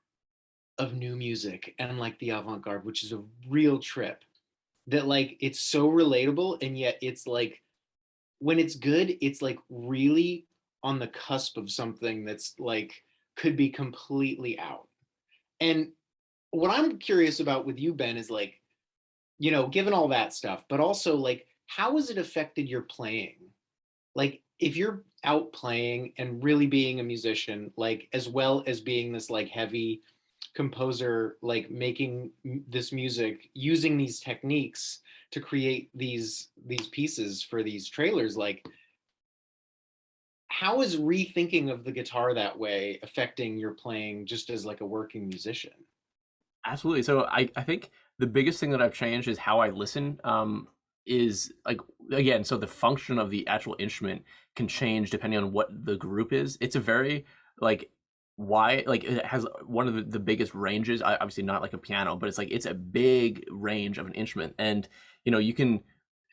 of new music and like the avant-garde, which is a real trip. That like it's so relatable, and yet it's like when it's good, it's like really on the cusp of something that's like could be completely out. And what I'm curious about with you, Ben, is like, you know, given all that stuff, but also like, how has it affected your playing? Like, if you're out playing and really being a musician, like, as well as being this like heavy composer, like making this music, using these techniques to create these pieces for these trailers, like, how is rethinking of the guitar that way affecting your playing just as like a working musician? Absolutely. So I think the biggest thing that I've changed is how I listen. Is like, again, so the function of the actual instrument can change depending on what the group is. It's a very like why like it has one of the biggest ranges. Obviously not like a piano, but it's like it's a big range of an instrument, and you can,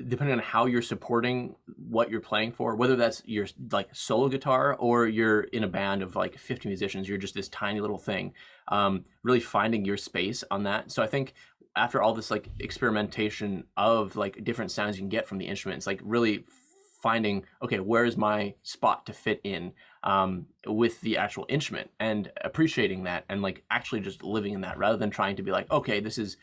depending on how you're supporting what you're playing for, whether that's your like solo guitar or you're in a band of like 50 musicians, you're just this tiny little thing, really finding your space on that. So I think after all this like experimentation of like different sounds you can get from the instruments, like really finding, okay, where is my spot to fit in with the actual instrument, and appreciating that, and like actually just living in that, rather than trying to be like, okay, this is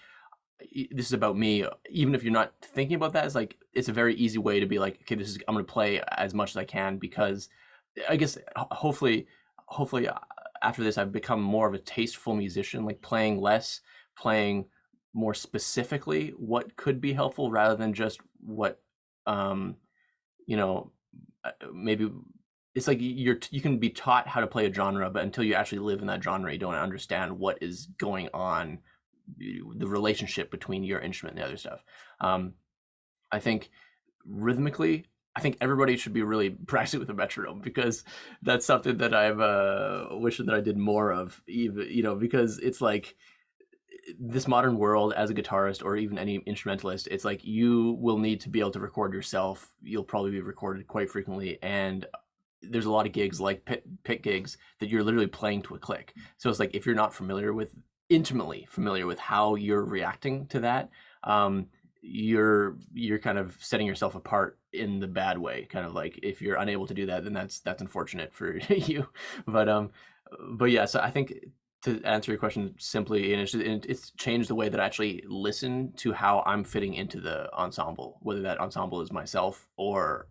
about me. Even if you're not thinking about that, it's like it's a very easy way to be like, okay, I'm going to play as much as I can, because I guess hopefully after this I've become more of a tasteful musician, like playing less, playing more specifically what could be helpful, rather than just what you know maybe it's like you can be taught how to play a genre, but until you actually live in that genre, you don't understand what is going on, the relationship between your instrument and the other stuff. I think rhythmically, I think everybody should be really practicing with a metronome, because that's something that I've wishing that I did more of, even because it's like this modern world, as a guitarist or even any instrumentalist, it's like you will need to be able to record yourself. You'll probably be recorded quite frequently, and there's a lot of gigs like pit gigs that you're literally playing to a click. So it's like if you're not intimately familiar with how you're reacting to that, you're kind of setting yourself apart in the bad way. Kind of like, if you're unable to do that, then that's unfortunate for you. But yeah, so I think, to answer your question simply, and it's changed the way that I actually listen to how I'm fitting into the ensemble, whether that ensemble is myself or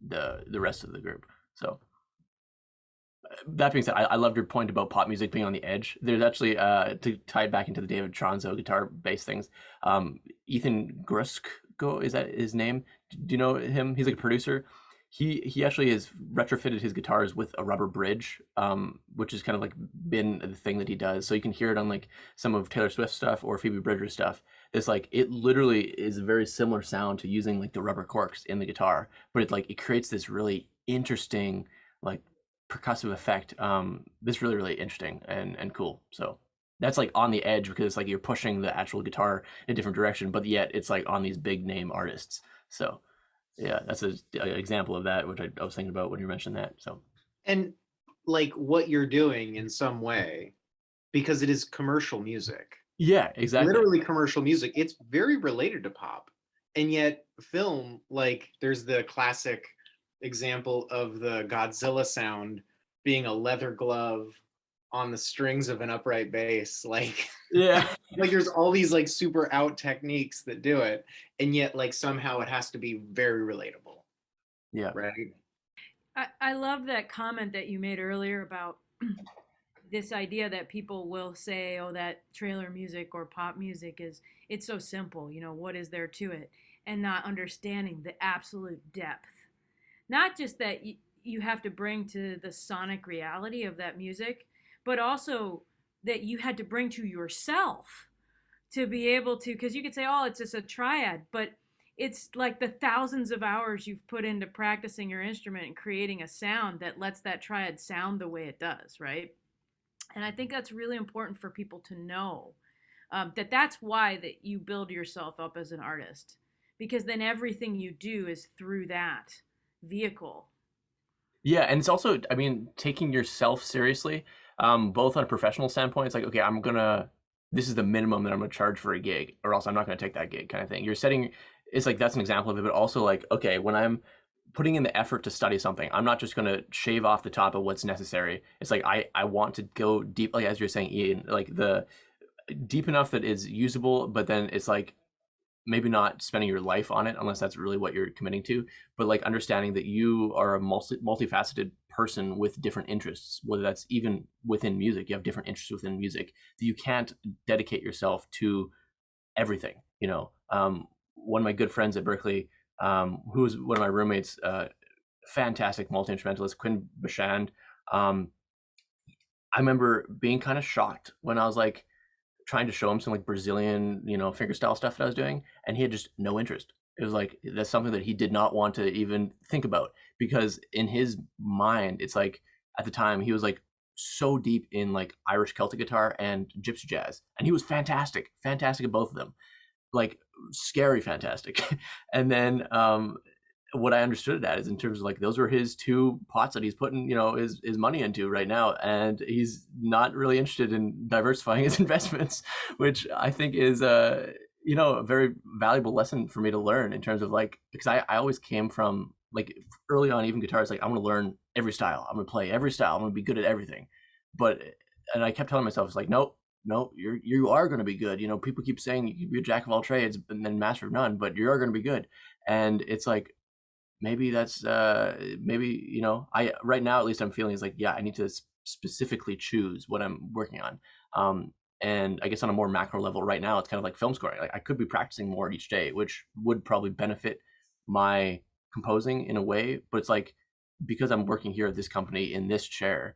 the rest of the group. So that being said, I loved your point about pop music being on the edge. There's actually, to tie it back into the David Tronzo guitar bass things, Ethan Grusko, is that his name? Do you know him? He's like a producer. He actually has retrofitted his guitars with a rubber bridge, which has kind of like been the thing that he does. So you can hear it on like some of Taylor Swift stuff or Phoebe Bridgers stuff. It's like, it literally is a very similar sound to using like the rubber corks in the guitar, but it creates this really interesting like percussive effect. That's really, really interesting and cool. So that's like on the edge, because it's like you're pushing the actual guitar in a different direction, but yet it's like on these big name artists. So yeah, that's an example of that, which I was thinking about when you mentioned that. So, And like what you're doing in some way, because it is commercial music, yeah, exactly. literally commercial music, it's very related to pop. and yet film, like there's the classic example of the Godzilla sound being a leather glove on the strings of an upright bass, like Yeah. like there's all these like super out techniques that do it, and yet like somehow it has to be very relatable, Yeah. right? I love that comment that you made earlier about this idea that people will say, oh, that trailer music or pop music is, it's so simple, you know, what is there to it? And not understanding the absolute depth. Not just that you have to bring to the sonic reality of that music, but also that you had to bring to yourself to be able to, because you could say, oh, it's just a triad, but it's like the thousands of hours you've put into practicing your instrument and creating a sound that lets that triad sound the way it does, right? And I think that's really important for people to know, that that's why that you build yourself up as an artist, because then everything you do is through that vehicle. Yeah, and it's also, I mean, taking yourself seriously, both on a professional standpoint. It's like, okay, this is the minimum that I'm gonna charge for a gig, or else I'm not gonna take that gig, kind of thing. You're setting, it's like that's an example of it, but also like, okay, when I'm putting in the effort to study something, I'm not just gonna shave off the top of what's necessary. It's like I want to go deep, like as you're saying, Ian, like the deep enough that is usable, but then it's like maybe not spending your life on it unless that's really what you're committing to, but like understanding that you are a multifaceted person with different interests, whether that's even within music. You have different interests within music, that you can't dedicate yourself to everything, you know. One of my good friends at Berkeley, who was one of my roommates, fantastic multi-instrumentalist, Quinn Bashand. I remember being kind of shocked when I was like trying to show him some like Brazilian, you know, fingerstyle stuff that I was doing, and he had just no interest. It was like that's something that he did not want to even think about, because in his mind, it's like at the time he was like so deep in like Irish Celtic guitar and gypsy jazz, and he was fantastic at both of them, like scary fantastic. And then what I understood that is in terms of like those are his two pots that he's putting, you know, his money into right now, and he's not really interested in diversifying his investments, which I think is you know, a very valuable lesson for me to learn in terms of like, because I always came from like early on, even guitars, like I'm gonna learn every style, I'm gonna play every style, I'm gonna be good at everything, but and I kept telling myself it's like nope, you are going to be good. You know, people keep saying you can be a jack of all trades and then master of none, but you are going to be good. And it's like maybe that's maybe, you know, I right now at least I'm feeling is like, yeah, I need to specifically choose what I'm working on. And I guess on a more macro level right now it's kind of like film scoring. Like I could be practicing more each day, which would probably benefit my composing in a way, but it's like because I'm working here at this company in this chair,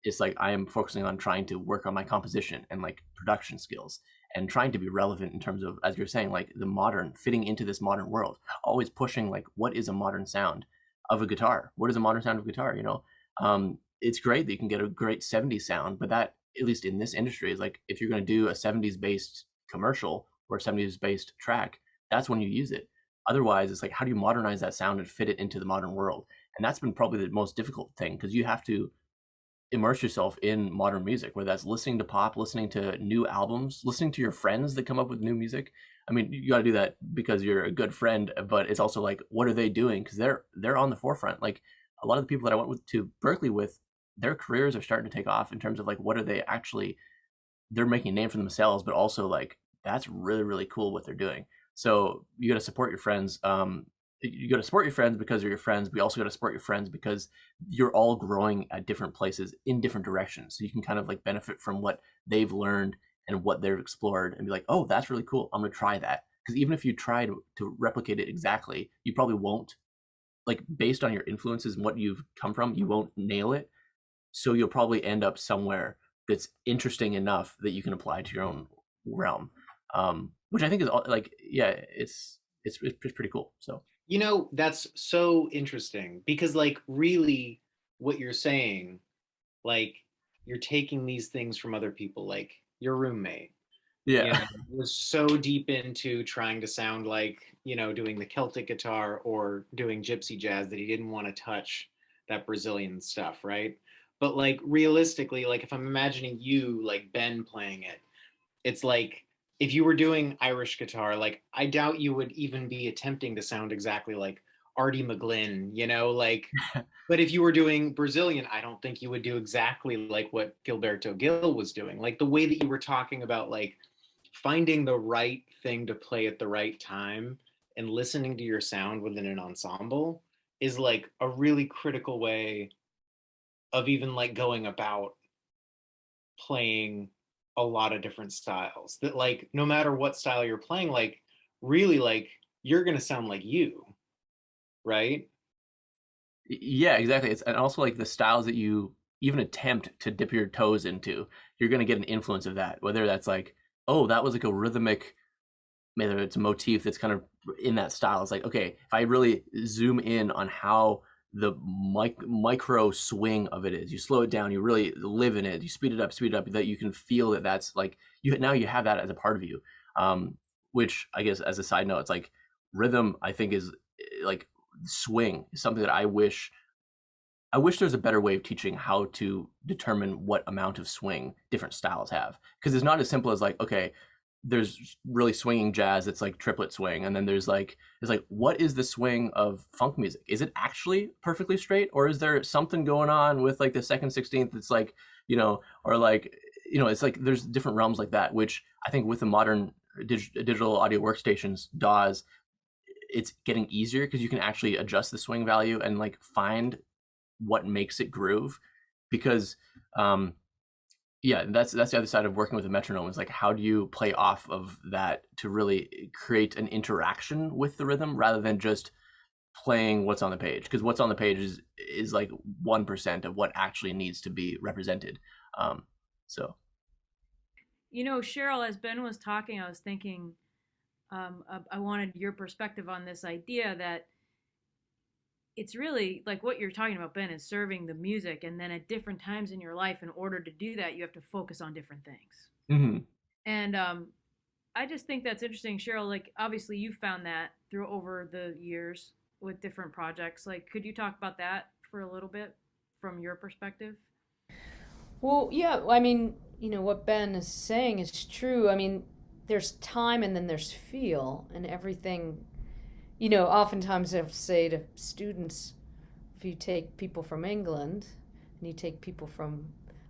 it's like I am focusing on trying to work on my composition and like production skills and trying to be relevant in terms of, as you're saying, like the modern fitting into this modern world, always pushing like what is a modern sound of a guitar, what is a modern sound of a guitar, you know. It's great that you can get a great 70s sound, but that, at least in this industry, is like if you're going to do a 70s based commercial or a 70s based track, that's when you use it. Otherwise it's like how do you modernize that sound and fit it into the modern world? And that's been probably the most difficult thing, because you have to immerse yourself in modern music, whether that's listening to pop, listening to new albums, listening to your friends that come up with new music. I mean, you got to do that because you're a good friend, but it's also like, what are they doing? Because they're on the forefront. Like a lot of the people that I went to Berkeley with, their careers are starting to take off in terms of like what are they actually, they're making a name for themselves, but also like that's really cool what they're doing. So you got to support your friends. You got to support your friends because they're your friends, but you also got to support your friends because you're all growing at different places in different directions. So you can kind of like benefit from what they've learned and what they've explored and be like, oh, that's really cool, I'm going to try that. Because even if you try to replicate it exactly, you probably won't, like based on your influences and what you've come from, you won't nail it. So you'll probably end up somewhere that's interesting enough that you can apply to your own realm, which I think is like, yeah, it's pretty cool. So You know, that's so interesting because, like, really what you're saying, like, you're taking these things from other people, like your roommate, you yeah. know, was so deep into trying to sound like, you know, doing the Celtic guitar or doing gypsy jazz that he didn't want to touch that Brazilian stuff, right? But, like, realistically, like, if I'm imagining you, like, Ben playing it, it's like if you were doing Irish guitar, like I doubt you would even be attempting to sound exactly like Artie McGlynn, you know, like, but if you were doing Brazilian, I don't think you would do exactly like what Gilberto Gil was doing. Like the way that you were talking about like finding the right thing to play at the right time and listening to your sound within an ensemble is like a really critical way of even like going about playing a lot of different styles, that like no matter what style you're playing, like really like you're going to sound like you, right? Yeah, exactly. It's and also like the styles that you even attempt to dip your toes into, you're gonna get an influence of that. Whether that's like, oh, that was like a rhythmic, whether it's a motif that's kind of in that style. It's like, okay, if I really zoom in on how the micro swing of it is, you slow it down, you really live in it, you speed it up, that you can feel that that's like you now you have that as a part of you. Which I guess as a side note, it's like rhythm. I think is like swing is something that I wish there's a better way of teaching how to determine what amount of swing different styles have, because it's not as simple as like, okay, there's really swinging jazz that's like triplet swing, and then there's like what is the swing of funk music? Is it actually perfectly straight, or is there something going on with like the second 16th that's like, or like, it's like there's different realms like that, which I think with the modern digital audio workstations, DAWs, it's getting easier because you can actually adjust the swing value and like find what makes it groove. Because yeah, that's the other side of working with a metronome, is like, how do you play off of that to really create an interaction with the rhythm rather than just playing what's on the page? Because what's on the page is like 1% of what actually needs to be represented. So Cheryl, as Ben was talking, I was thinking, I wanted your perspective on this idea that it's really like what you're talking about, Ben, is serving the music. And then at different times in your life, in order to do that, you have to focus on different things. mm-hmm. And I just think that's interesting, Cheryl. Like, obviously, you found that through over the years with different projects. Like, could you talk about that for a little bit from your perspective? Well, yeah, I mean, what Ben is saying is true. I mean, there's time and then there's feel, and everything. Oftentimes I say to students, if you take people from England and you take people from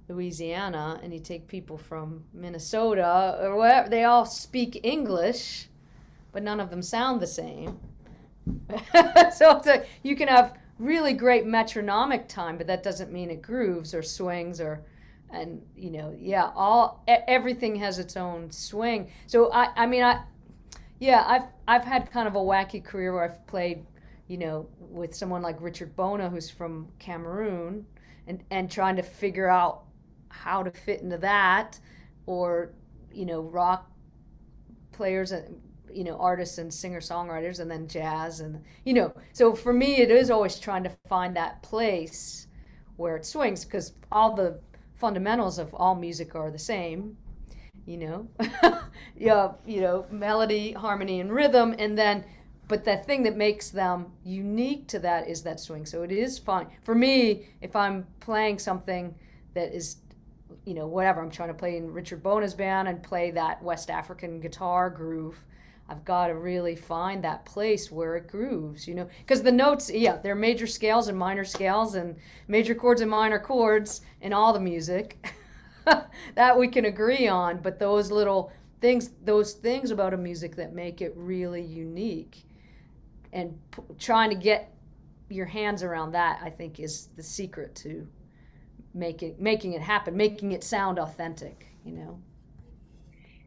Louisiana and you take people from Minnesota or whatever, they all speak English, but none of them sound the same. So you can have really great metronomic time, but that doesn't mean it grooves or swings everything has its own swing. So I've had kind of a wacky career where I've played, with someone like Richard Bona, who's from Cameroon, and trying to figure out how to fit into that, or, rock players and, artists and singer-songwriters, and then jazz, and, so for me it is always trying to find that place where it swings, because all the fundamentals of all music are the same. Melody, harmony, and rhythm, but the thing that makes them unique to that is that swing. So it is fun for me if I'm playing something that is, whatever, I'm trying to play in Richard Bona's band and play that West African guitar groove. I've got to really find that place where it grooves, because the notes, there are major scales and minor scales and major chords and minor chords in all the music. That we can agree on, but those little things, about a music that make it really unique, and trying to get your hands around that, I think, is the secret to making it happen, making it sound authentic.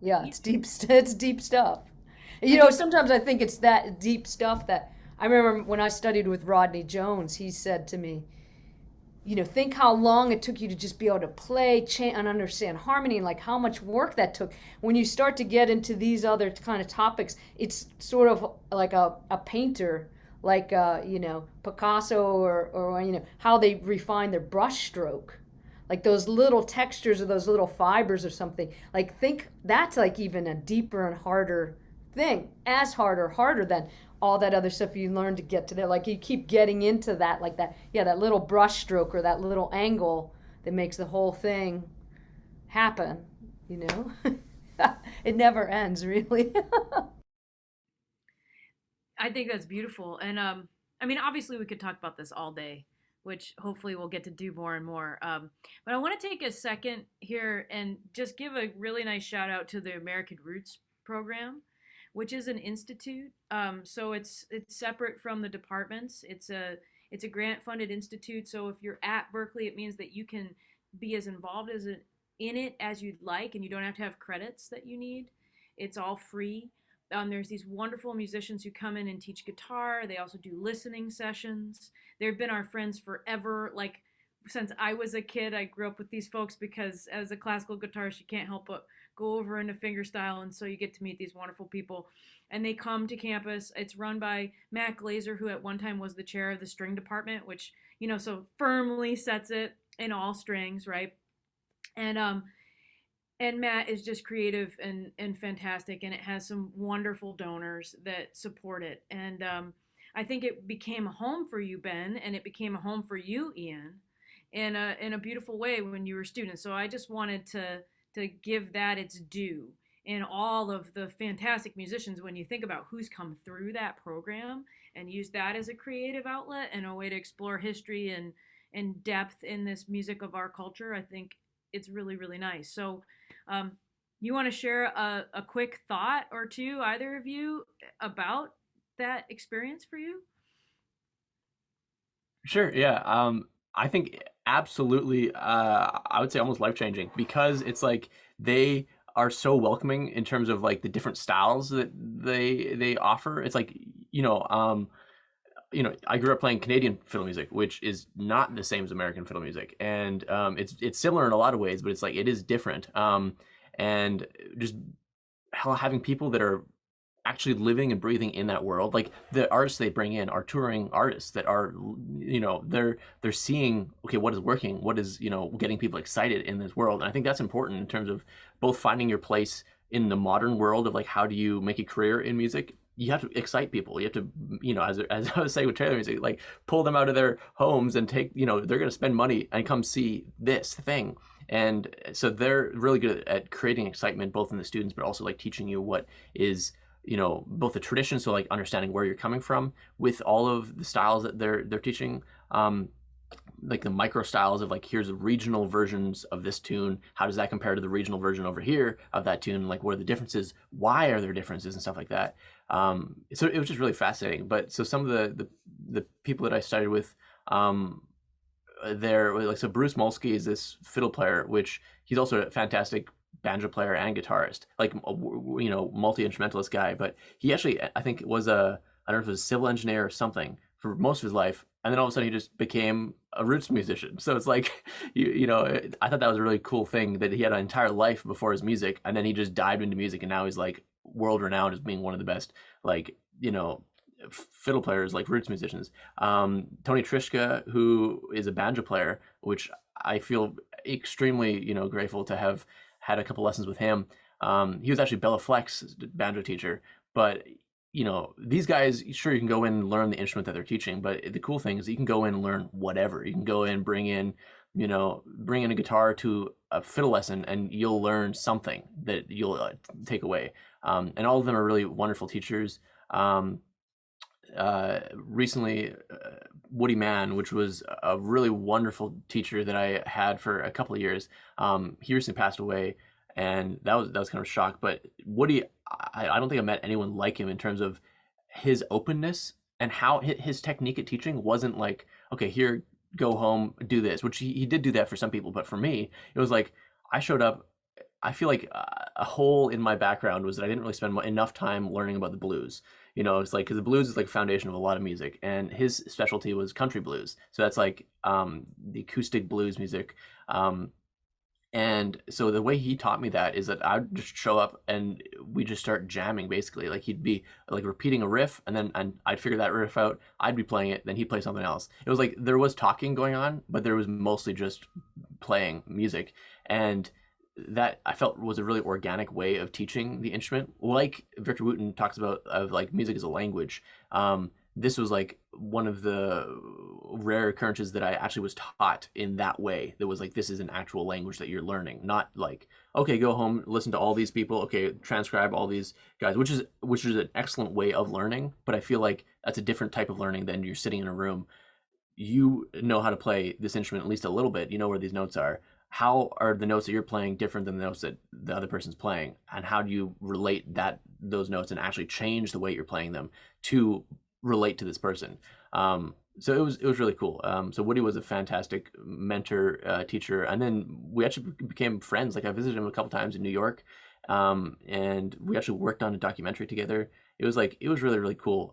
Yeah, it's deep stuff. Sometimes I think it's that deep stuff that I remember when I studied with Rodney Jones. He said to me, think how long it took you to just be able to play, chant, and understand harmony, and like how much work that took. When you start to get into these other kind of topics, it's sort of like a painter, like Picasso, or how they refine their brush stroke, like those little textures or those little fibers or something. Like, think that's like even a deeper and harder thing, as harder than all that other stuff you learn to get to there. Like, you keep getting into that, like that little brush stroke or that little angle that makes the whole thing happen. it never ends, really. I think that's beautiful. And I mean, obviously, we could talk about this all day, which hopefully we'll get to do more and more. But I want to take a second here and just give a really nice shout out to the American Roots program, which is an institute. So it's separate from the departments. It's a grant funded institute. So if you're at Berkeley, it means that you can be as involved in it as you'd like, and you don't have to have credits that you need. It's all free. There's these wonderful musicians who come in and teach guitar. They also do listening sessions. They've been our friends forever. Like since I was a kid, I grew up with these folks because as a classical guitarist, you can't help but go over into fingerstyle, and so you get to meet these wonderful people. And they come to campus. It's run by Matt Glazer, who at one time was the chair of the string department, which so firmly sets it in all strings, right? And Matt is just creative and fantastic, and it has some wonderful donors that support it. And I think it became a home for you, Ben, and it became a home for you, Ian, in a beautiful way when you were students. So I just wanted to give that its due. And all of the fantastic musicians, when you think about who's come through that program and use that as a creative outlet and a way to explore history and depth in this music of our culture, I think it's really, really nice. So you want to share a quick thought or two, either of you, about that experience for you? Sure. Yeah. I think absolutely. I would say almost life changing because it's like they are so welcoming in terms of like the different styles that they offer. It's like I grew up playing Canadian fiddle music, which is not the same as American fiddle music, and it's similar in a lot of ways, but it's like it is different. And just having people that are actually living and breathing in that world, like the artists they bring in are touring artists that are, they're seeing, okay, what is working, what is getting people excited in this world, and I think that's important in terms of both finding your place in the modern world of like how do you make a career in music. You have to excite people. You have to, as I was saying with trailer music, like pull them out of their homes and take, they're going to spend money and come see this thing. And so they're really good at creating excitement, both in the students, but also like teaching you what is, both the tradition. So like understanding where you're coming from with all of the styles that they're teaching. Like the micro styles of like, here's the regional versions of this tune. How does that compare to the regional version over here of that tune? Like, what are the differences? Why are there differences and stuff like that? So it was just really fascinating. But so some of the people that I studied with, there, like, so Bruce Molsky is this fiddle player, which he's also a fantastic banjo player and guitarist, like, multi-instrumentalist guy. But he actually, I think, was I don't know if it was a civil engineer or something for most of his life. And then all of a sudden he just became a roots musician. So it's like, I thought that was a really cool thing that he had an entire life before his music. And then he just dived into music. And now he's like world renowned as being one of the best, like, fiddle players, like roots musicians. Tony Trishka, who is a banjo player, which I feel extremely, grateful to have had a couple lessons with him. He was actually Bella Fleck's banjo teacher, but these guys, sure, you can go in and learn the instrument that they're teaching, but the cool thing is you can go in and learn whatever. You can go in, bring in a guitar to a fiddle lesson, and you'll learn something that you'll take away. And all of them are really wonderful teachers. Recently, Woody Mann, which was a really wonderful teacher that I had for a couple of years, he recently passed away, and that was kind of a shock. But Woody, I don't think I met anyone like him in terms of his openness and how his technique at teaching wasn't like, okay, here, go home, do this, which he did do that for some people. But for me, it was like, I showed up, I feel like a hole in my background was that I didn't really spend enough time learning about the blues. It's like, because the blues is like foundation of a lot of music, and his specialty was country blues. So that's like the acoustic blues music. And so the way he taught me that is that I'd just show up and we just start jamming, basically. Like he'd be like repeating a riff, and I'd figure that riff out. I'd be playing it, then he'd play something else. It was like there was talking going on, but there was mostly just playing music. And that I felt was a really organic way of teaching the instrument. Like Victor Wooten talks about, of like music as a language. this was like one of the rare occurrences that I actually was taught in that way. That was like, this is an actual language that you're learning, not like, okay, go home, listen to all these people, okay, transcribe all these guys, which is an excellent way of learning. But I feel like that's a different type of learning than you're sitting in a room. You know how to play this instrument at least a little bit. You know where these notes are. How are the notes that you're playing different than the notes that the other person's playing? And how do you relate those notes and actually change the way you're playing them to relate to this person? So it was really cool. So Woody was a fantastic mentor, teacher, and then we actually became friends. Like I visited him a couple times in New York, and we actually worked on a documentary together. It was really really cool.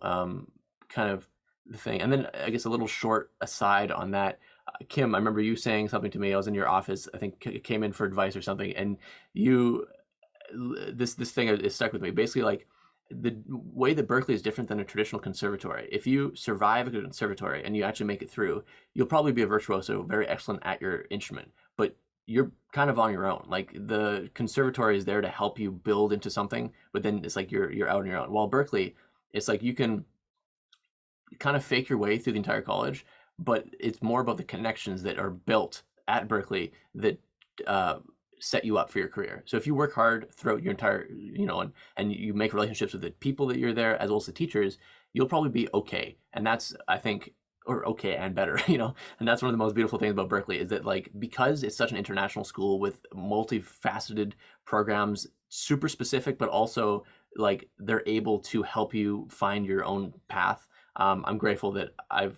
Kind of the thing. And then I guess a little short aside on that, Kim, I remember you saying something to me. I was in your office. I think came in for advice or something, and you this thing is stuck with me. Basically, like the way that Berklee is different than a traditional conservatory. If you survive a conservatory and you actually make it through, you'll probably be a virtuoso, very excellent at your instrument. But you're kind of on your own. Like the conservatory is there to help you build into something, but then it's like you're out on your own. While Berklee, it's like you can kind of fake your way through the entire college, but it's more about the connections that are built at Berklee that set you up for your career. So if you work hard throughout your entire, and you make relationships with the people that you're there as well as the teachers, you'll probably be okay. And that's, I think, or okay and better, and that's one of the most beautiful things about Berklee is that like, because it's such an international school with multifaceted programs, super specific, but also like they're able to help you find your own path. I'm grateful that I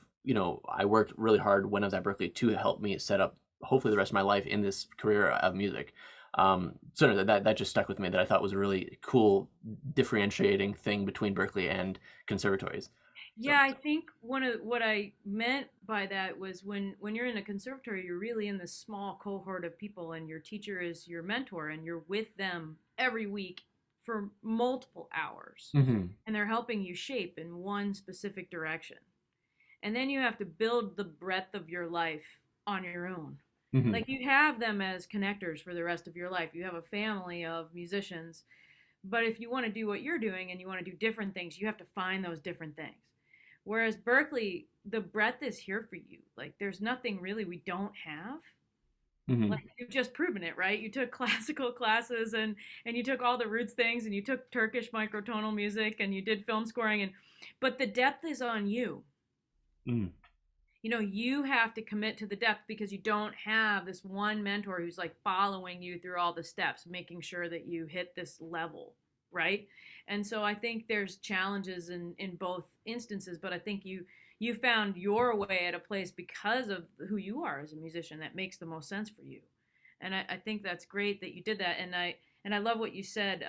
worked really hard when I was at Berklee to help me set up hopefully the rest of my life in this career of music. So that just stuck with me, that I thought was a really cool differentiating thing between Berklee and conservatories. Yeah, I think one of what I meant by that was when you're in a conservatory, you're really in this small cohort of people, and your teacher is your mentor, and you're with them every week for multiple hours, Mm-hmm. and they're helping you shape in one specific direction. And then you have to build the breadth of your life on your own. Mm-hmm. Like you have them as connectors for the rest of your life. You have a family of musicians, but if you want to do what you're doing and you want to do different things, you have to find those different things. Whereas Berklee, the breadth is here for you. Like there's nothing really we don't have. Mm-hmm. Like you've just proven it, right? You took classical classes and you took all the roots things and you took Turkish microtonal music and you did film scoring but the depth is on you. Mm. You have to commit to the depth because you don't have this one mentor who's like following you through all the steps, making sure that you hit this level, right? And so I think there's challenges in both instances, but I think you found your way at a place because of who you are as a musician that makes the most sense for you. And I think that's great that you did that. And I love what you said.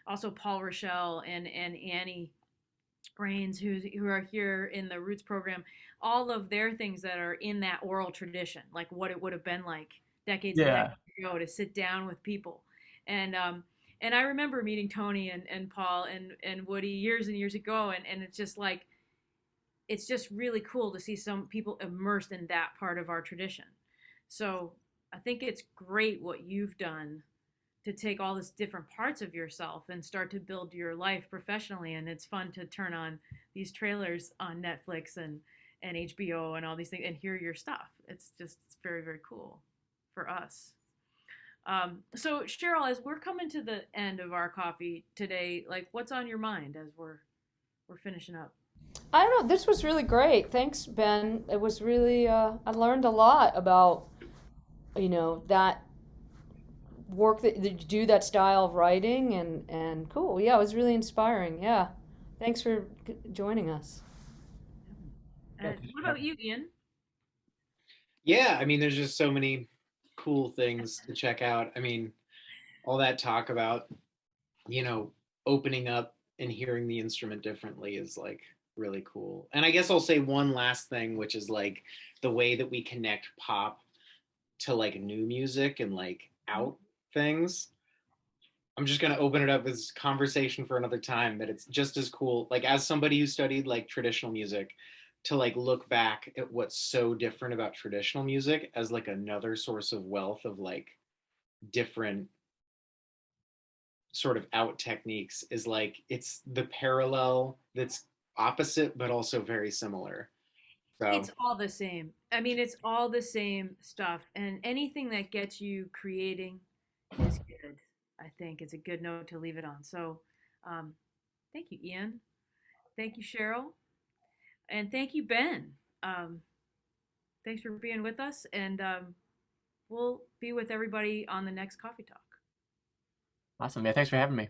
Also, Paul Rochelle and Annie Grains, who are here in the Roots program, all of their things that are in that oral tradition, like what it would have been like decades and Yeah. decades ago to sit down with people. And and I remember meeting Tony and Paul and Woody years and years ago, and it's just like it's just really cool to see some people immersed in that part of our tradition. So I think it's great what you've done to take all these different parts of yourself and start to build your life professionally. And it's fun to turn on these trailers on Netflix and HBO and all these things and hear your stuff. It's very, very cool for us. So Cheryl, as we're coming to the end of our coffee today, like what's on your mind as we're finishing up? I don't know. This was really great. Thanks, Ben. It was really, I learned a lot about, that work that you do, that style of writing, and cool. Yeah, it was really inspiring. Yeah. Thanks for joining us. And what about you, Ian? Yeah, I mean, there's just so many cool things to check out. I mean, all that talk about, opening up and hearing the instrument differently is like really cool. And I guess I'll say one last thing, which is like the way that we connect pop to like new music and like out things. I'm just going to open it up as conversation for another time, but it's just as cool. Like as somebody who studied like traditional music, to like look back at what's so different about traditional music as like another source of wealth of like different sort of out techniques is like it's the parallel that's opposite, but also very similar. So It's all the same. I mean, it's all the same stuff, and anything that gets you creating is good. I think it's a good note to leave it on. So, um, thank you, Ian. Thank you, Cheryl, and thank you, Ben. Um, Thanks for being with us, and we'll be with everybody on the next coffee talk. Awesome. Yeah, thanks for having me.